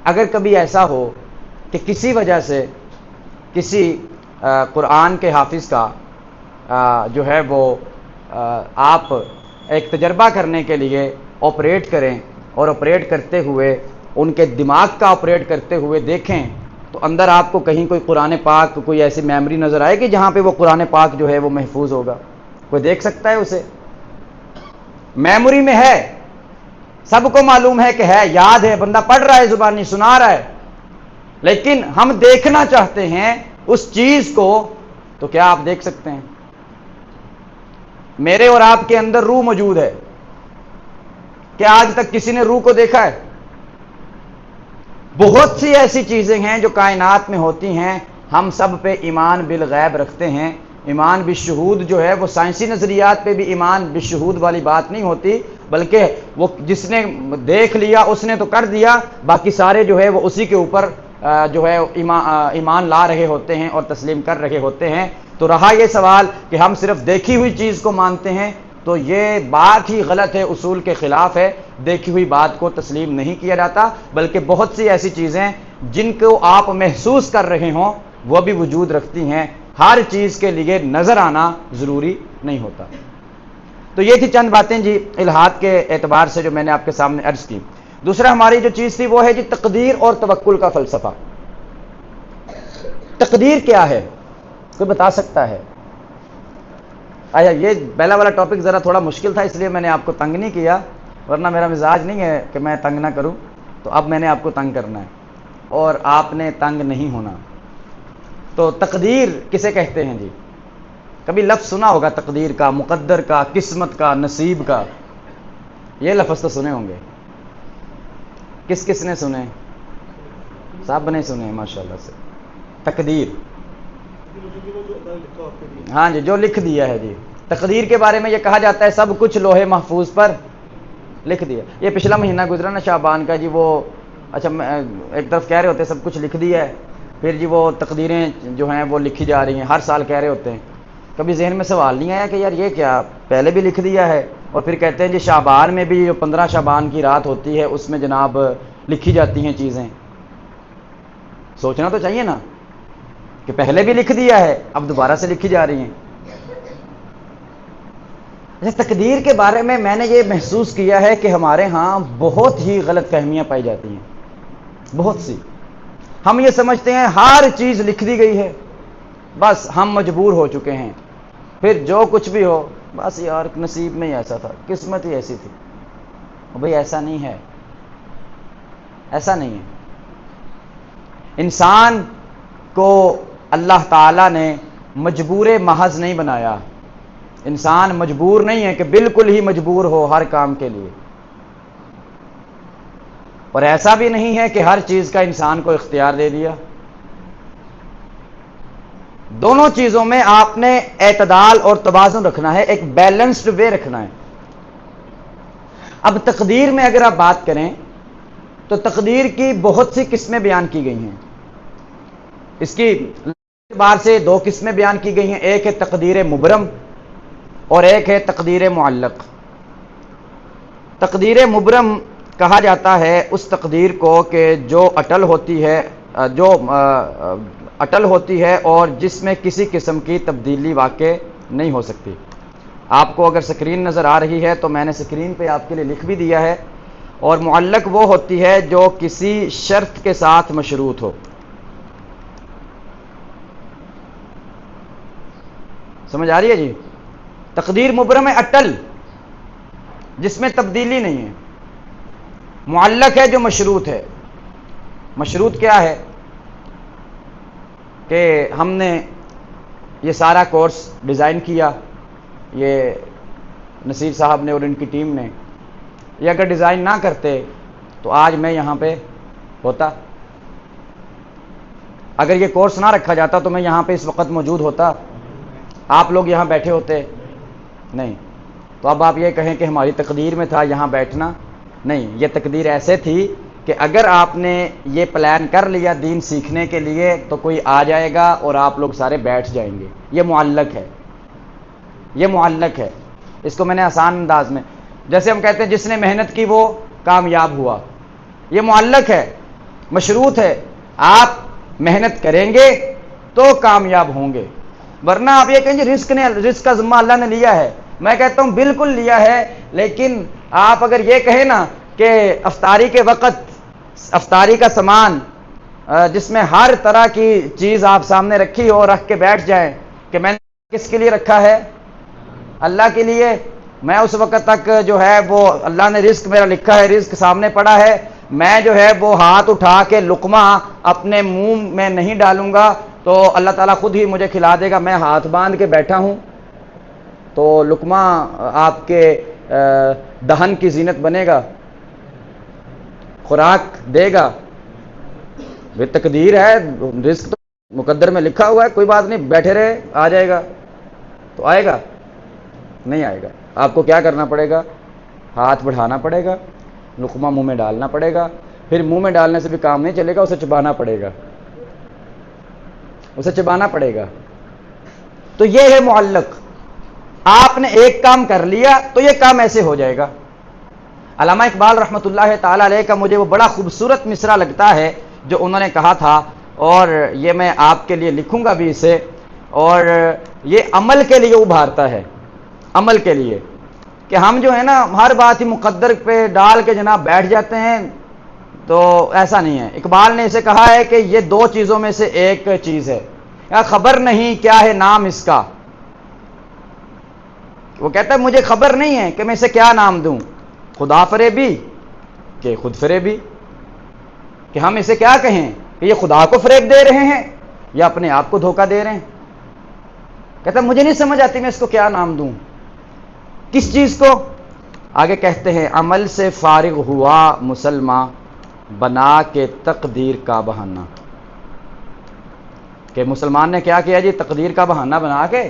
اگر کبھی ایسا ہو کہ کسی وجہ سے کسی قرآن کے حافظ کا جو ہے وہ آپ ایک تجربہ کرنے کے لیے آپریٹ کریں اور آپریٹ کرتے ہوئے ان کے دماغ کا آپریٹ کرتے ہوئے دیکھیں تو اندر آپ کو کہیں کوئی قرآن پاک، کوئی ایسی میموری نظر آئے گی جہاں پہ وہ قرآن پاک جو ہے وہ محفوظ ہوگا؟ کوئی دیکھ سکتا ہے اسے؟ میموری میں ہے، سب کو معلوم ہے کہ ہے، یاد ہے، بندہ پڑھ رہا ہے، زبانی سنا رہا ہے، لیکن ہم دیکھنا چاہتے ہیں اس چیز کو، تو کیا آپ دیکھ سکتے ہیں؟ میرے اور آپ کے اندر روح موجود ہے، کیا آج تک کسی نے روح کو دیکھا ہے؟ بہت سی ایسی چیزیں ہیں جو کائنات میں ہوتی ہیں، ہم سب پہ ایمان بالغیب رکھتے ہیں۔ ایمان بالشہود جو ہے وہ سائنسی نظریات پہ بھی ایمان بالشہود والی بات نہیں ہوتی، بلکہ وہ جس نے دیکھ لیا اس نے تو کر دیا، باقی سارے جو ہے وہ اسی کے اوپر جو ہے ایمان لا رہے ہوتے ہیں اور تسلیم کر رہے ہوتے ہیں۔ تو رہا یہ سوال کہ ہم صرف دیکھی ہوئی چیز کو مانتے ہیں، تو یہ بات ہی غلط ہے، اصول کے خلاف ہے۔ دیکھی ہوئی بات کو تسلیم نہیں کیا جاتا، بلکہ بہت سی ایسی چیزیں جن کو آپ محسوس کر رہے ہوں وہ بھی وجود رکھتی ہیں۔ ہر چیز کے لیے نظر آنا ضروری نہیں ہوتا۔ تو یہ تھی چند باتیں جی الہاد کے اعتبار سے جو میں نے آپ کے سامنے عرض کی۔ دوسرا ہماری جو چیز تھی وہ ہے جی تقدیر اور توکل کا فلسفہ۔ تقدیر کیا ہے؟ کوئی بتا سکتا ہے؟ آیا یہ پہلا والا ٹاپک ذرا تھوڑا مشکل تھا، اس لیے میں نے آپ کو تنگ نہیں کیا، ورنہ میرا مزاج نہیں ہے کہ میں تنگ نہ کروں، تو اب میں نے آپ کو تنگ کرنا ہے اور آپ نے تنگ نہیں ہونا۔ تو تقدیر کسے کہتے ہیں جی؟ کبھی لفظ سنا ہوگا تقدیر کا، مقدر کا، قسمت کا، نصیب کا، یہ لفظ تو سنے ہوں گے۔ کس کس نے سنے؟ سب نے سنے ماشاءاللہ سے۔ تقدیر، ہاں جی، جو لکھ دیا ہے جی۔ تقدیر کے بارے میں یہ کہا جاتا ہے سب کچھ لوہے محفوظ پر لکھ دیا۔ یہ پچھلا مہینہ گزرا نا شعبان کا جی، وہ اچھا ایک طرف کہہ رہے ہوتے ہیں سب کچھ لکھ دیا ہے، پھر جی وہ تقدیریں جو ہیں وہ لکھی جا رہی ہیں، ہر سال کہہ رہے ہوتے ہیں۔ کبھی ذہن میں سوال نہیں آیا کہ یار یہ کیا پہلے بھی لکھ دیا ہے، اور پھر کہتے ہیں جی شعبان میں بھی جو 15 شعبان کی رات ہوتی ہے اس میں جناب لکھی جاتی ہیں چیزیں۔ سوچنا تو چاہیے نا کہ پہلے بھی لکھ دیا ہے، اب دوبارہ سے لکھی جا رہی ہیں۔ تقدیر کے بارے میں نے یہ محسوس کیا ہے کہ ہمارے ہاں بہت ہی غلط فہمیاں پائی جاتی ہیں، بہت سی۔ ہم یہ سمجھتے ہیں ہر چیز لکھ دی گئی ہے، بس ہم مجبور ہو چکے ہیں، پھر جو کچھ بھی ہو بس یار نصیب میں ہی ایسا تھا، قسمت ہی ایسی تھی۔ بھئی ایسا نہیں ہے، ایسا نہیں ہے۔ انسان کو اللہ تعالیٰ نے مجبور محض نہیں بنایا۔ انسان مجبور نہیں ہے کہ بالکل ہی مجبور ہو ہر کام کے لیے، اور ایسا بھی نہیں ہے کہ ہر چیز کا انسان کو اختیار دے دیا۔ دونوں چیزوں میں آپ نے اعتدال اور توازن رکھنا ہے، ایک بیلنسڈ وے رکھنا ہے۔ اب تقدیر میں اگر آپ بات کریں تو تقدیر کی بہت سی قسمیں بیان کی گئی ہیں۔ اس کی اعتبار سے 2 قسمیں بیان کی گئی ہیں، ایک ہے تقدیر مبرم اور ایک ہے تقدیر معلق۔ تقدیر مبرم کہا جاتا ہے اس تقدیر کو کہ جو اٹل ہوتی ہے اور جس میں کسی قسم کی تبدیلی واقع نہیں ہو سکتی۔ آپ کو اگر سکرین نظر آ رہی ہے تو میں نے سکرین پہ آپ کے لیے لکھ بھی دیا ہے۔ اور معلق وہ ہوتی ہے جو کسی شرط کے ساتھ مشروط ہو۔ سمجھ آ رہی ہے جی؟ تقدیر مبرم ہے اٹل، جس میں تبدیلی نہیں ہے۔ معلق ہے جو مشروط ہے۔ مشروط کیا ہے؟ کہ ہم نے یہ سارا کورس ڈیزائن کیا، یہ نصیر صاحب نے اور ان کی ٹیم نے، یہ اگر ڈیزائن نہ کرتے تو آج میں یہاں پہ ہوتا؟ اگر یہ کورس نہ رکھا جاتا تو میں یہاں پہ اس وقت موجود ہوتا؟ آپ لوگ یہاں بیٹھے ہوتے؟ نہیں۔ تو اب آپ یہ کہیں کہ ہماری تقدیر میں تھا یہاں بیٹھنا؟ نہیں، یہ تقدیر ایسے تھی کہ اگر آپ نے یہ پلان کر لیا دین سیکھنے کے لیے تو کوئی آ جائے گا اور آپ لوگ سارے بیٹھ جائیں گے۔ یہ معلق ہے، یہ معلق ہے۔ اس کو میں نے آسان انداز میں، جیسے ہم کہتے ہیں جس نے محنت کی وہ کامیاب ہوا، یہ معلق ہے، مشروط ہے۔ آپ محنت کریں گے تو کامیاب ہوں گے، ورنہ آپ یہ کہیں گے رزق کا ذمہ اللہ نے لیا ہے۔ میں کہتا ہوں بالکل لیا ہے، لیکن آپ اگر یہ کہیں نا کہ افطاری کے وقت افطاری کا سامان جس میں ہر طرح کی چیز آپ سامنے رکھی ہو، رکھ کے بیٹھ جائیں کہ میں نے کس کے لیے رکھا ہے؟ اللہ کے لیے۔ میں اس وقت تک جو ہے وہ اللہ نے رزق میرا لکھا ہے، رزق سامنے پڑا ہے، میں جو ہے وہ ہاتھ اٹھا کے لقمہ اپنے منہ میں نہیں ڈالوں گا تو اللہ تعالیٰ خود ہی مجھے کھلا دے گا۔ میں ہاتھ باندھ کے بیٹھا ہوں تو لقمہ آپ کے دہن کی زینت بنے گا، خوراک دے گا۔ یہ تقدیر ہے، رزق تو مقدر میں لکھا ہوا ہے، کوئی بات نہیں، بیٹھے رہے، آ جائے گا۔ تو آئے گا؟ نہیں آئے گا۔ آپ کو کیا کرنا پڑے گا؟ ہاتھ بڑھانا پڑے گا، لقمہ منہ میں ڈالنا پڑے گا۔ پھر منہ میں ڈالنے سے بھی کام نہیں چلے گا، اسے چبانا پڑے گا، اسے چبانا پڑے گا۔ تو یہ ہے معلق۔ آپ نے ایک کام کر لیا تو یہ کام ایسے ہو جائے گا۔ علامہ اقبال رحمۃ اللہ تعالی علیہ کا مجھے وہ بڑا خوبصورت مصرع لگتا ہے جو انہوں نے کہا تھا، اور یہ میں آپ کے لیے لکھوں گا بھی اسے، اور یہ عمل کے لیے ابھارتا ہے، عمل کے لیے، کہ ہم جو ہے نا ہر بات ہی مقدر پہ ڈال کے جناب بیٹھ جاتے ہیں، تو ایسا نہیں ہے۔ اقبال نے اسے کہا ہے کہ یہ دو چیزوں میں سے ایک چیز ہے، یا خبر نہیں کیا ہے نام اس کا، وہ کہتا ہے مجھے خبر نہیں ہے کہ میں اسے کیا نام دوں، خدا فریبی کہ خود فریبی، کہ ہم اسے کیا کہیں کہ یہ خدا کو فریب دے رہے ہیں یا اپنے آپ کو دھوکہ دے رہے ہیں۔ کہتا ہے مجھے نہیں سمجھ آتی میں اس کو کیا نام دوں، کس چیز کو۔ آگے کہتے ہیں عمل سے فارغ ہوا مسلمان بنا کے تقدیر کا بہانہ، کہ مسلمان نے کیا کیا جی، تقدیر کا بہانہ بنا کے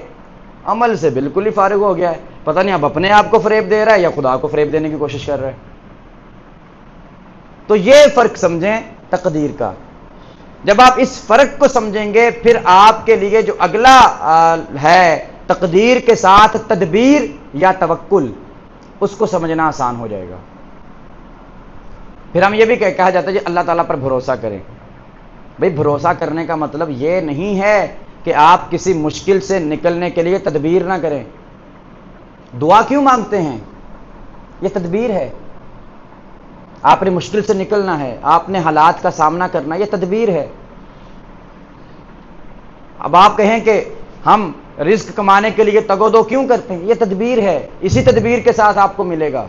عمل سے بالکل ہی فارغ ہو گیا ہے، پتہ نہیں اب اپنے آپ کو فریب دے رہا ہے یا خدا کو فریب دینے کی کوشش کر رہا ہے۔ تو یہ فرق سمجھیں تقدیر کا۔ جب آپ اس فرق کو سمجھیں گے پھر آپ کے لیے جو اگلا ہے تقدیر کے ساتھ تدبیر یا توکل، اس کو سمجھنا آسان ہو جائے گا۔ پھر ہم یہ بھی کہا جاتا ہے جی اللہ تعالیٰ پر بھروسہ کریں۔ بھئی بھروسہ کرنے کا مطلب یہ نہیں ہے کہ آپ کسی مشکل سے نکلنے کے لیے تدبیر نہ کریں۔ دعا کیوں مانگتے ہیں؟ یہ تدبیر ہے، آپ نے مشکل سے نکلنا ہے، آپ نے حالات کا سامنا کرنا، یہ تدبیر ہے۔ اب آپ کہیں کہ ہم رزق کمانے کے لیے تگ و دو کیوں کرتے ہیں؟ یہ تدبیر ہے، اسی تدبیر کے ساتھ آپ کو ملے گا۔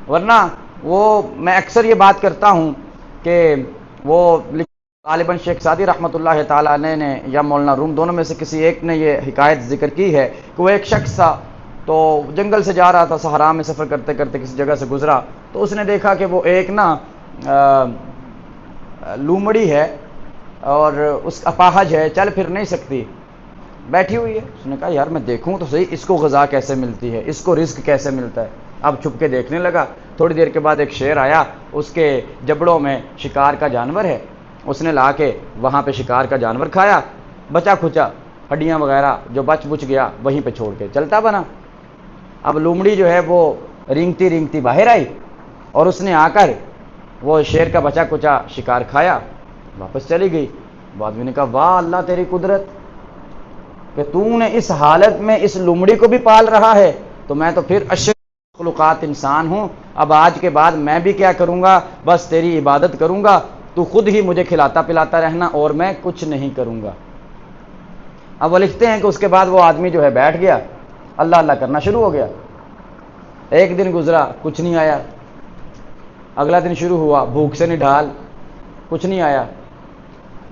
ورنہ وہ میں اکثر یہ بات کرتا ہوں کہ وہ غالباً شیخ سعدی رحمۃ اللہ تعالیٰ علیہ نے یا مولانا روم دونوں میں سے کسی ایک نے یہ حکایت ذکر کی ہے کہ وہ ایک شخص تھا، تو جنگل سے جا رہا تھا، صحرا میں سفر کرتے کرتے کسی جگہ سے گزرا، تو اس نے دیکھا کہ وہ ایک نا لومڑی ہے اور اس اپاہج ہے، چل پھر نہیں سکتی، بیٹھی ہوئی ہے۔ اس نے کہا یار میں دیکھوں تو صحیح اس کو غذا کیسے ملتی ہے، اس کو رزق کیسے ملتا ہے۔ اب چھپ کے دیکھنے لگا، تھوڑی دیر کے بعد ایک شیر آیا، اس کے جبڑوں میں شکار کا جانور ہے، اس نے لا کے وہاں پہ شکار کا جانور کھایا، بچا کھچا ہڈیاں وغیرہ جو بچ گیا وہیں پہ چھوڑ کے چلتا بنا۔ اب لومڑی جو ہے وہ رینگتی رینگتی باہر آئی اور اس نے آ کر وہ شیر کا بچا کچا شکار کھایا، واپس چلی گئی۔ آدمی نے کہا واہ اللہ تیری قدرت کہ تو نے اس حالت میں اس لومڑی کو بھی پال رہا ہے، تو میں تو پھر اشرف مخلوقات انسان ہوں، اب آج کے بعد میں بھی کیا کروں گا، بس تیری عبادت کروں گا، تو خود ہی مجھے کھلاتا پلاتا رہنا اور میں کچھ نہیں کروں گا۔ اب وہ لکھتے ہیں کہ اس کے بعد وہ آدمی جو ہے بیٹھ گیا، اللہ اللہ کرنا شروع ہو گیا۔ ایک دن گزرا، کچھ نہیں آیا، اگلا دن شروع ہوا، بھوک سے نڈھال، کچھ نہیں آیا۔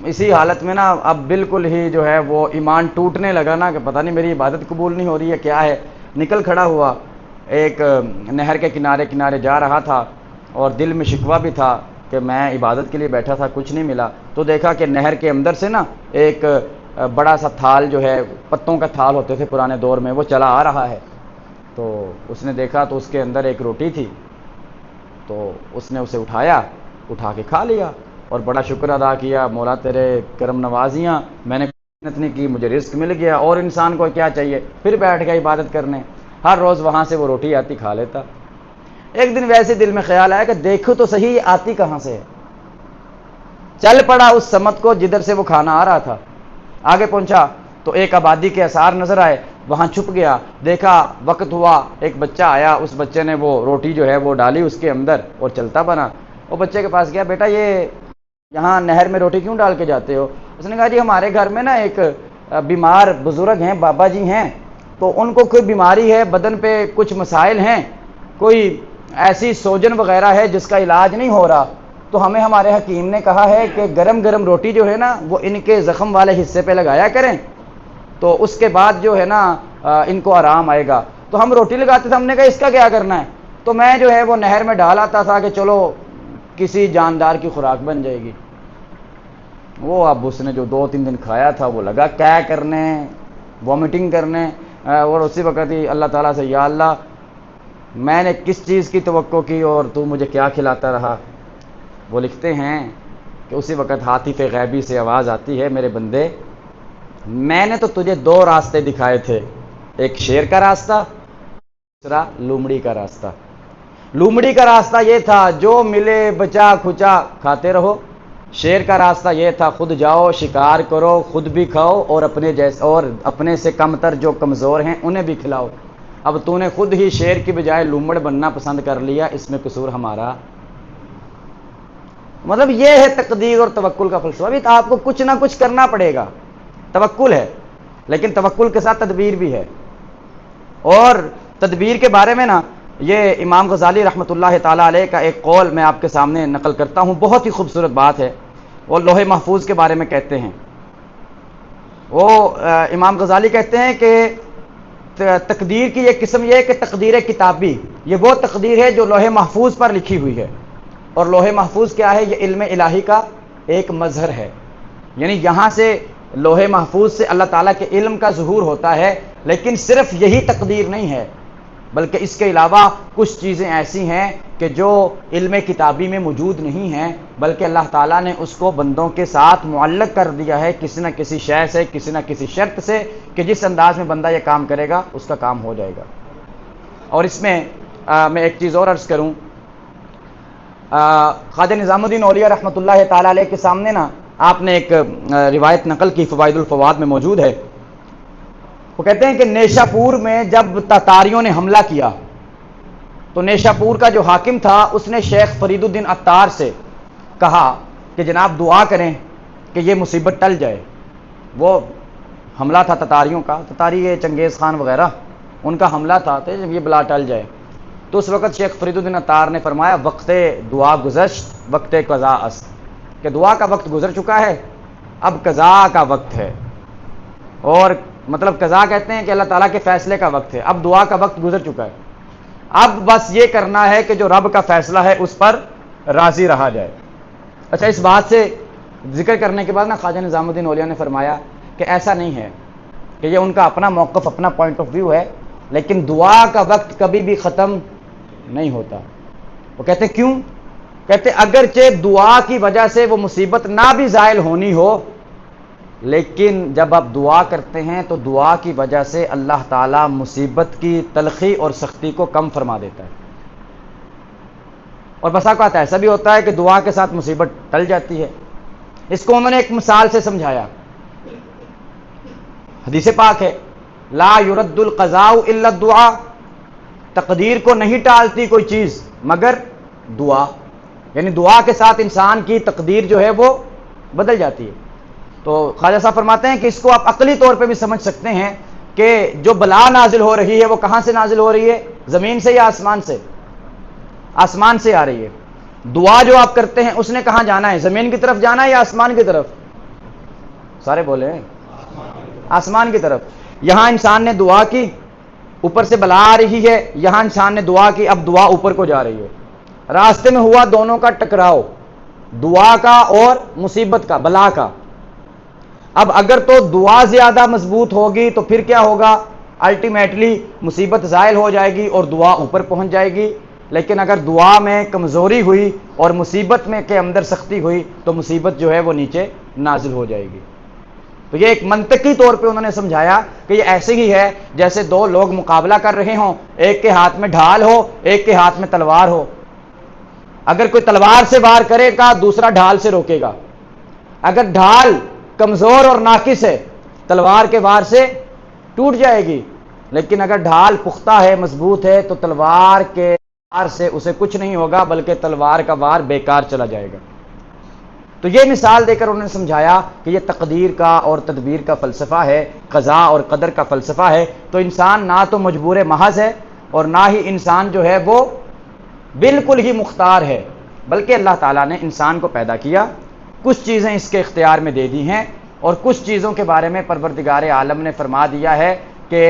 اسی حالت میں نا اب بالکل ہی جو ہے وہ ایمان ٹوٹنے لگا نا کہ پتہ نہیں میری عبادت قبول نہیں ہو رہی ہے کیا ہے، نکل کھڑا ہوا، ایک نہر کے کنارے کنارے جا رہا تھا اور دل میں شکوہ بھی تھا کہ میں عبادت کے لیے بیٹھا تھا کچھ نہیں ملا، تو دیکھا کہ نہر کے اندر سے نا ایک بڑا سا تھال جو ہے، پتوں کا تھال ہوتے تھے پرانے دور میں، وہ چلا آ رہا ہے۔ تو اس نے دیکھا تو اس کے اندر ایک روٹی تھی، تو اس نے اسے اٹھا کے کھا لیا اور بڑا شکر ادا کیا، مولا تیرے کرم نوازیاں، میں نے محنت نہیں کی، مجھے رزق مل گیا، اور انسان کو کیا چاہیے، پھر بیٹھ گیا عبادت کرنے، ہر روز وہاں سے وہ روٹی آتی کھا لیتا۔ ایک دن ویسے دل میں خیال آیا کہ دیکھو تو صحیح یہ آتی کہاں سے ہے، چل پڑا اس سمت کو جدھر سے وہ کھانا آ رہا تھا، آگے پہنچا تو ایک آبادی کے آثار نظر آئے، وہاں چھپ گیا، دیکھا وقت ہوا، ایک بچہ آیا، اس بچے نے وہ روٹی جو ہے وہ ڈالی اس کے اندر اور چلتا بنا۔ وہ بچے کے پاس گیا، بیٹا یہ یہاں نہر میں روٹی کیوں ڈال کے جاتے ہو؟ اس نے کہا جی ہمارے گھر میں نا ایک بیمار بزرگ ہیں، بابا جی ہیں، تو ان کو کوئی بیماری ہے، بدن پہ کچھ مسائل ہیں، کوئی ایسی سوجن وغیرہ ہے جس کا علاج نہیں ہو رہا، تو ہمیں ہمارے حکیم نے کہا ہے کہ گرم گرم روٹی جو ہے نا وہ ان کے زخم والے حصے پہ لگایا کریں، تو اس کے بعد جو ہے نا ان کو آرام آئے گا۔ تو ہم روٹی لگاتے تھے، ہم نے کہا اس کا کیا کرنا ہے، تو میں جو ہے وہ نہر میں ڈال آتا تھا کہ چلو کسی جاندار کی خوراک بن جائے گی۔ وہ اب اس نے جو 2-3 دن کھایا تھا وہ لگا کیا کرنے، وامٹنگ کرنے، اور اسی وقت ہی اللہ تعالیٰ سے یا اللہ میں نے کس چیز کی توقع کی اور تو مجھے کیا کھلاتا رہا۔ وہ لکھتے ہیں کہ اسی وقت ہاتف غیبی سے آواز آتی ہے، میرے بندے میں نے تو تجھے 2 راستے دکھائے تھے، ایک شیر کا راستہ، دوسرا لومڑی کا راستہ۔ لومڑی کا راستہ یہ تھا جو ملے بچا کھچا کھاتے رہو، شیر کا راستہ یہ تھا، خود جاؤ شکار کرو، خود بھی کھاؤ اور اپنے سے کم تر جو کمزور ہیں انہیں بھی کھلاؤ۔ اب تو نے خود ہی شیر کی بجائے لومڑ بننا پسند کر لیا، اس میں قصور ہمارا۔ مطلب یہ ہے تقدیر اور توکل کا فلسفہ۔ ابھی آپ کو کچھ نہ کچھ کرنا پڑے گا، توکل ہے، لیکن توکل کے ساتھ تدبیر بھی ہے۔ اور تدبیر کے بارے میں نا، یہ امام غزالی رحمۃ اللہ تعالیٰ علیہ کا ایک قول میں آپ کے سامنے نقل کرتا ہوں، بہت ہی خوبصورت بات ہے۔ وہ لوح محفوظ کے بارے میں کہتے ہیں، وہ امام غزالی کہتے ہیں کہ تقدیر کی یہ قسم یہ ہے کہ تقدیر کتابی، یہ وہ تقدیر ہے جو لوح محفوظ پر لکھی ہوئی ہے۔ اور لوح محفوظ کیا ہے؟ یہ علم الہی کا ایک مظہر ہے، یعنی یہاں سے لوح محفوظ سے اللہ تعالیٰ کے علم کا ظہور ہوتا ہے۔ لیکن صرف یہی تقدیر نہیں ہے، بلکہ اس کے علاوہ کچھ چیزیں ایسی ہیں کہ جو علم کتابی میں موجود نہیں ہیں، بلکہ اللہ تعالیٰ نے اس کو بندوں کے ساتھ معلق کر دیا ہے کسی نہ کسی شے سے، کسی نہ کسی شرط سے، کہ جس انداز میں بندہ یہ کام کرے گا اس کا کام ہو جائے گا۔ اور اس میں میں ایک چیز اور عرض کروں، خواجہ نظام الدین اولیاء رحمۃ اللہ تعالیٰ علیہ کے سامنے نا آپ نے ایک روایت نقل کی، فوائد الفواد میں موجود ہے۔ وہ کہتے ہیں کہ نیشا پور میں جب تاتاریوں نے حملہ کیا تو نیشا پور کا جو حاکم تھا اس نے شیخ فرید الدین عطار سے کہا کہ جناب دعا کریں کہ یہ مصیبت ٹل جائے۔ وہ حملہ تھا تاتاریوں کا، تاتاری یہ چنگیز خان وغیرہ، ان کا حملہ تھا کہ یہ بلا ٹل جائے۔ تو اس وقت شیخ فرید الدین عطار نے فرمایا وقت دعا گزشت وقت قضا است، کہ دعا کا وقت گزر چکا ہے، اب قضا کا وقت ہے۔ اور مطلب قضا کہتے ہیں کہ اللہ تعالیٰ کے فیصلے کا وقت ہے، اب دعا کا وقت گزر چکا ہے، اب بس یہ کرنا ہے کہ جو رب کا فیصلہ ہے اس پر راضی رہا جائے۔ اچھا، اس بات سے ذکر کرنے کے بعد نا خواجہ نظام الدین اولیاء نے فرمایا کہ ایسا نہیں ہے، کہ یہ ان کا اپنا موقف، اپنا پوائنٹ آف ویو ہے، لیکن دعا کا وقت کبھی بھی ختم نہیں ہوتا۔ وہ کہتے کیوں؟ کہتے اگرچہ دعا کی وجہ سے وہ مصیبت نہ بھی زائل ہونی ہو، لیکن جب آپ دعا کرتے ہیں تو دعا کی وجہ سے اللہ تعالیٰ مصیبت کی تلخی اور سختی کو کم فرما دیتا ہے۔ اور بسا اوقات ایسا بھی ہوتا ہے کہ دعا کے ساتھ مصیبت ٹل جاتی ہے۔ اس کو انہوں نے ایک مثال سے سمجھایا، حدیث پاک ہے لا يرد القضاء الا الدعاء، تقدیر کو نہیں ٹالتی کوئی چیز مگر دعا، یعنی دعا کے ساتھ انسان کی تقدیر جو ہے وہ بدل جاتی ہے۔ تو خواجہ صاحب فرماتے ہیں کہ اس کو آپ عقلی طور پہ بھی سمجھ سکتے ہیں کہ جو بلا نازل ہو رہی ہے وہ کہاں سے نازل ہو رہی ہے؟ زمین سے یا آسمان سے؟ آسمان سے آ رہی ہے۔ دعا جو آپ کرتے ہیں اس نے کہاں جانا ہے؟ زمین کی طرف جانا ہے یا آسمان کی طرف؟ سارے بولے ہیں آسمان کی طرف۔ یہاں انسان نے دعا کی، اوپر سے بلا آ رہی ہے، یہاں انسان نے دعا کی، اب دعا اوپر کو جا رہی ہے، راستے میں ہوا دونوں کا ٹکراؤ، دعا کا اور مصیبت کا، بلا کا۔ اب اگر تو دعا زیادہ مضبوط ہوگی تو پھر کیا ہوگا؟ الٹیمیٹلی مصیبت زائل ہو جائے گی اور دعا اوپر پہنچ جائے گی۔ لیکن اگر دعا میں کمزوری ہوئی اور مصیبت میں کے اندر سختی ہوئی تو مصیبت جو ہے وہ نیچے نازل ہو جائے گی۔ تو یہ ایک منطقی طور پہ انہوں نے سمجھایا کہ یہ ایسے ہی ہے جیسے دو لوگ مقابلہ کر رہے ہوں، ایک کے ہاتھ میں ڈھال ہو، ایک کے ہاتھ میں تلوار ہو۔ اگر کوئی تلوار سے وار کرے گا دوسرا ڈھال سے روکے گا، اگر ڈھال کمزور اور ناقص ہے تلوار کے وار سے ٹوٹ جائے گی، لیکن اگر ڈھال پختہ ہے، مضبوط ہے، تو تلوار کے وار سے اسے کچھ نہیں ہوگا بلکہ تلوار کا وار بیکار چلا جائے گا۔ تو یہ مثال دے کر انہوں نے سمجھایا کہ یہ تقدیر کا اور تدبیر کا فلسفہ ہے، قضاء اور قدر کا فلسفہ ہے۔ تو انسان نہ تو مجبور محض ہے اور نہ ہی انسان جو ہے وہ بالکل ہی مختار ہے، بلکہ اللہ تعالیٰ نے انسان کو پیدا کیا، کچھ چیزیں اس کے اختیار میں دے دی ہیں، اور کچھ چیزوں کے بارے میں پروردگار عالم نے فرما دیا ہے کہ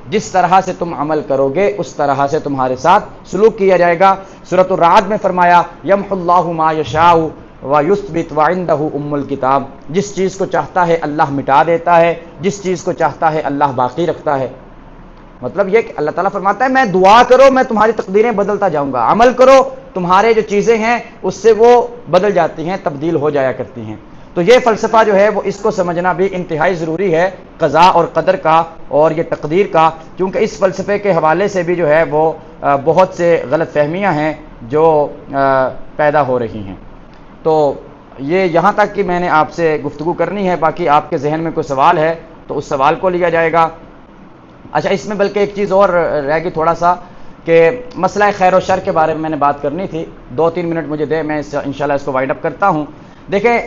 جس طرح سے تم عمل کرو گے اس طرح سے تمہارے ساتھ سلوک کیا جائے گا۔ سورۃ الرعد میں فرمایا یمحو اللہ ما یشاء ویثبت وعندہ ام الکتاب، جس چیز کو چاہتا ہے اللہ مٹا دیتا ہے، جس چیز کو چاہتا ہے اللہ باقی رکھتا ہے۔ مطلب یہ کہ اللہ تعالیٰ فرماتا ہے میں دعا کرو میں تمہاری تقدیریں بدلتا جاؤں گا، عمل کرو تمہارے جو چیزیں ہیں اس سے وہ بدل جاتی ہیں، تبدیل ہو جایا کرتی ہیں۔ تو یہ فلسفہ جو ہے وہ اس کو سمجھنا بھی انتہائی ضروری ہے، قضاء اور قدر کا اور یہ تقدیر کا، کیونکہ اس فلسفے کے حوالے سے بھی جو ہے وہ بہت سے غلط فہمیاں ہیں جو پیدا ہو رہی ہیں۔ تو یہ یہاں تک کہ میں نے آپ سے گفتگو کرنی ہے، باقی آپ کے ذہن میں کوئی سوال ہے تو اس سوال کو لیا جائے گا۔ اچھا، اس میں بلکہ ایک چیز اور رہ گئی تھوڑا سا، کہ مسئلہ خیر و شر کے بارے میں نے بات کرنی تھی، 2-3 منٹ مجھے دے، میں انشاءاللہ اس کو وائنڈ اپ کرتا ہوں۔ دیکھیں،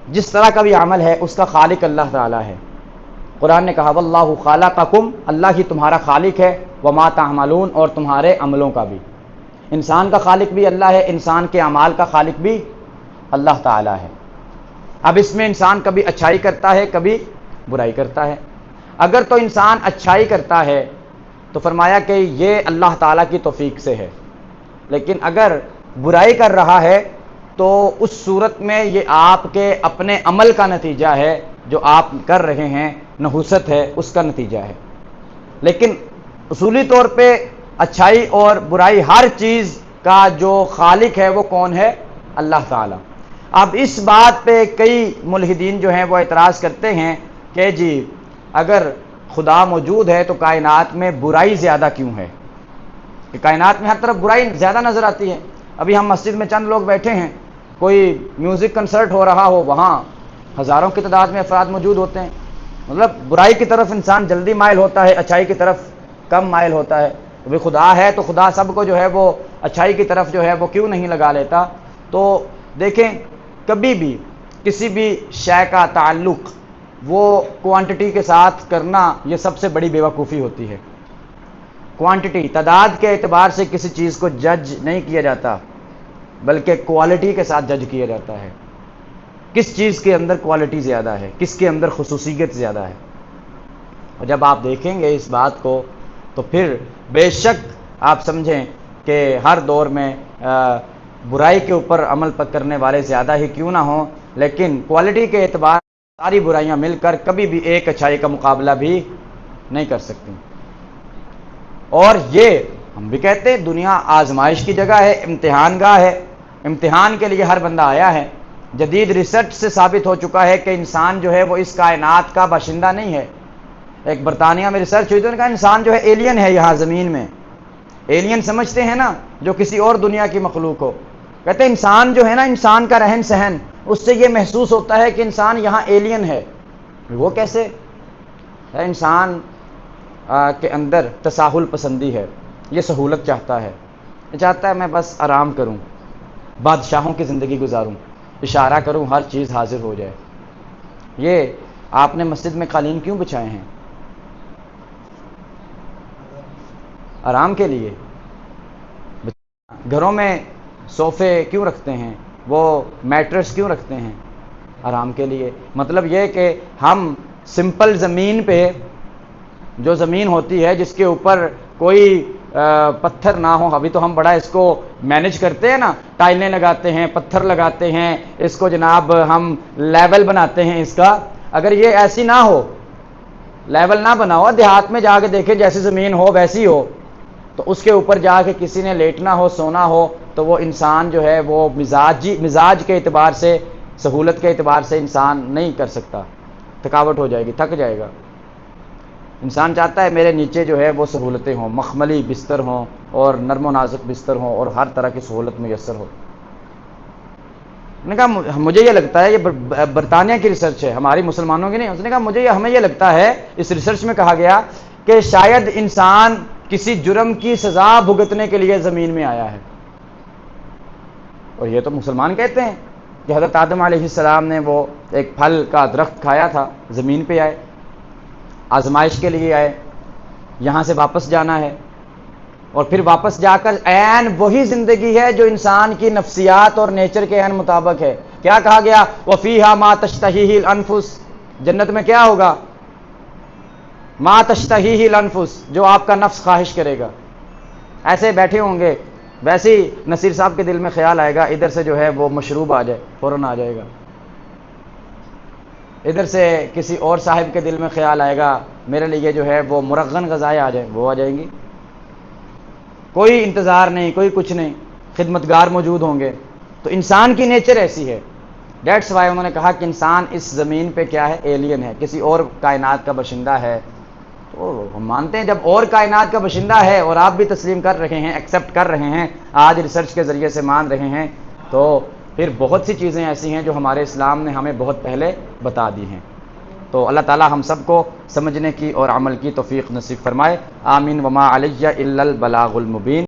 جس طرح کا بھی عمل ہے اس کا خالق اللہ تعالیٰ ہے۔ قرآن نے کہا واللہ خالقکم، اللہ ہی تمہارا خالق ہے، وما تعملون، اور تمہارے عملوں کا بھی۔ انسان کا خالق بھی اللہ ہے، انسان کے اعمال کا خالق بھی اللہ تعالیٰ ہے۔ اب اس میں انسان کبھی اچھائی کرتا ہے، کبھی برائی کرتا ہے۔ اگر تو انسان اچھائی کرتا ہے تو فرمایا کہ یہ اللہ تعالیٰ کی توفیق سے ہے، لیکن اگر برائی کر رہا ہے تو اس صورت میں یہ آپ کے اپنے عمل کا نتیجہ ہے، جو آپ کر رہے ہیں نحوست ہے، اس کا نتیجہ ہے۔ لیکن اصولی طور پہ اچھائی اور برائی ہر چیز کا جو خالق ہے وہ کون ہے؟ اللہ تعالیٰ۔ اب اس بات پہ کئی ملحدین جو ہیں وہ اعتراض کرتے ہیں کہ جی اگر خدا موجود ہے تو کائنات میں برائی زیادہ کیوں ہے؟ کہ کائنات میں ہر طرف برائی زیادہ نظر آتی ہے۔ ابھی ہم مسجد میں چند لوگ بیٹھے ہیں، کوئی میوزک کنسرٹ ہو رہا ہو، وہاں ہزاروں کی تعداد میں افراد موجود ہوتے ہیں۔ مطلب برائی کی طرف انسان جلدی مائل ہوتا ہے، اچھائی کی طرف کم مائل ہوتا ہے۔ وہ خدا ہے تو خدا سب کو جو ہے وہ اچھائی کی طرف جو ہے وہ کیوں نہیں لگا لیتا؟ تو دیکھیں، کبھی بھی کسی بھی شے کا تعلق وہ کوانٹٹی کے ساتھ کرنا، یہ سب سے بڑی بیوقوفی ہوتی ہے۔ کوانٹٹی، تعداد کے اعتبار سے کسی چیز کو جج نہیں کیا جاتا، بلکہ کوالٹی کے ساتھ جج کیا جاتا ہے۔ کس چیز کے اندر کوالٹی زیادہ ہے، کس کے اندر خصوصیت زیادہ ہے۔ اور جب آپ دیکھیں گے اس بات کو تو پھر بے شک آپ سمجھیں کہ ہر دور میں برائی کے اوپر عمل کرنے والے زیادہ ہی کیوں نہ ہوں، لیکن کوالٹی کے اعتبار ساری برائیاں مل کر کبھی بھی ایک اچھائی کا مقابلہ بھی نہیں کر سکتی۔ اور یہ ہم بھی کہتے ہیں دنیا آزمائش کی جگہ ہے، امتحان گاہ ہے، امتحان کے لیے ہر بندہ آیا ہے۔ جدید ریسرچ سے ثابت ہو چکا ہے کہ انسان جو ہے وہ اس کائنات کا باشندہ نہیں ہے۔ ایک برطانیہ میں ریسرچ ہوئی تو انہوں نے کہا انسان جو ہے ایلین ہے یہاں زمین میں۔ ایلین سمجھتے ہیں نا، جو کسی اور دنیا کی مخلوق ہو۔ کہتے ہیں انسان جو ہے نا، انسان کا رہن سہن، اس سے یہ محسوس ہوتا ہے کہ انسان یہاں ایلین ہے۔ وہ کیسے ہے؟ انسان کے اندر تساہل پسندی ہے، یہ سہولت چاہتا ہے، یہ چاہتا ہے میں بس آرام کروں، بادشاہوں کی زندگی گزاروں، اشارہ کروں ہر چیز حاضر ہو جائے۔ یہ آپ نے مسجد میں قالین کیوں بچھائے ہیں؟ آرام کے لیے۔ گھروں میں صوفے کیوں رکھتے ہیں، وہ میٹرس کیوں رکھتے ہیں؟ آرام کے لیے۔ مطلب یہ کہ ہم سمپل زمین پہ، جو زمین ہوتی ہے جس کے اوپر کوئی پتھر نہ ہو، ابھی تو ہم بڑا اس کو مینج کرتے ہیں نا، ٹائلیں لگاتے ہیں، پتھر لگاتے ہیں، اس کو جناب ہم لیول بناتے ہیں اس کا۔ اگر یہ ایسی نہ ہو، لیول نہ بنا ہو، دیہات میں جا کے دیکھیں جیسی زمین ہو ویسی ہو، تو اس کے اوپر جا کے کسی نے لیٹنا ہو، سونا ہو، تو وہ انسان جو ہے وہ مزاج کے اعتبار سے، سہولت کے اعتبار سے انسان نہیں کر سکتا، تھکاوٹ ہو جائے گی، تھک جائے گا۔ انسان چاہتا ہے میرے نیچے جو ہے وہ سہولتیں ہوں، مخملی بستر ہوں اور نرم و نازک بستر ہوں اور ہر طرح کی سہولت میسر ہو۔ نے کہا مجھے یہ لگتا ہے، یہ برطانیہ کی ریسرچ ہے، ہماری مسلمانوں کی نہیں۔ اس نے کہا ہمیں یہ لگتا ہے، اس ریسرچ میں کہا گیا کہ شاید انسان کسی جرم کی سزا بھگتنے کے لیے زمین میں آیا ہے۔ اور یہ تو مسلمان کہتے ہیں کہ حضرت آدم علیہ السلام نے وہ ایک پھل کا درخت کھایا تھا، زمین پہ آئے، آزمائش کے لیے آئے، یہاں سے واپس جانا ہے، اور پھر واپس جا کر عین وہی زندگی ہے جو انسان کی نفسیات اور نیچر کے عین مطابق ہے۔ کیا کہا گیا؟ وَفِيهَا مَا تَشْتَهِيهِ الْأَنفُسُ، جنت میں کیا ہوگا؟ مَا تَشْتَهِيهِ الْأَنفُسُ، جو آپ کا نفس خواہش کرے گا۔ ایسے بیٹھے ہوں گے، ویسے ہی نصیر صاحب کے دل میں خیال آئے گا، ادھر سے جو ہے وہ مشروب آ جائے، فوراً آ جائے گا۔ ادھر سے کسی اور صاحب کے دل میں خیال آئے گا، میرے لیے جو ہے وہ مرغن غذائیں آ جائیں، وہ آ جائیں گی۔ کوئی انتظار نہیں، کوئی کچھ نہیں، خدمتگار موجود ہوں گے۔ تو انسان کی نیچر ایسی ہے۔ دیٹس وائی انہوں نے کہا کہ انسان اس زمین پہ کیا ہے؟ ایلین ہے، کسی اور کائنات کا باشندہ ہے۔ تو ہم مانتے ہیں جب اور کائنات کا باشندہ ہے اور آپ بھی تسلیم کر رہے ہیں، ایکسیپٹ کر رہے ہیں، آج ریسرچ کے ذریعے سے مان رہے ہیں، تو پھر بہت سی چیزیں ایسی ہیں جو ہمارے اسلام نے ہمیں بہت پہلے بتا دی ہیں۔ تو اللہ تعالی ہم سب کو سمجھنے کی اور عمل کی توفیق نصیب فرمائے، آمین۔ وما علیہ الا البلاغ المبین۔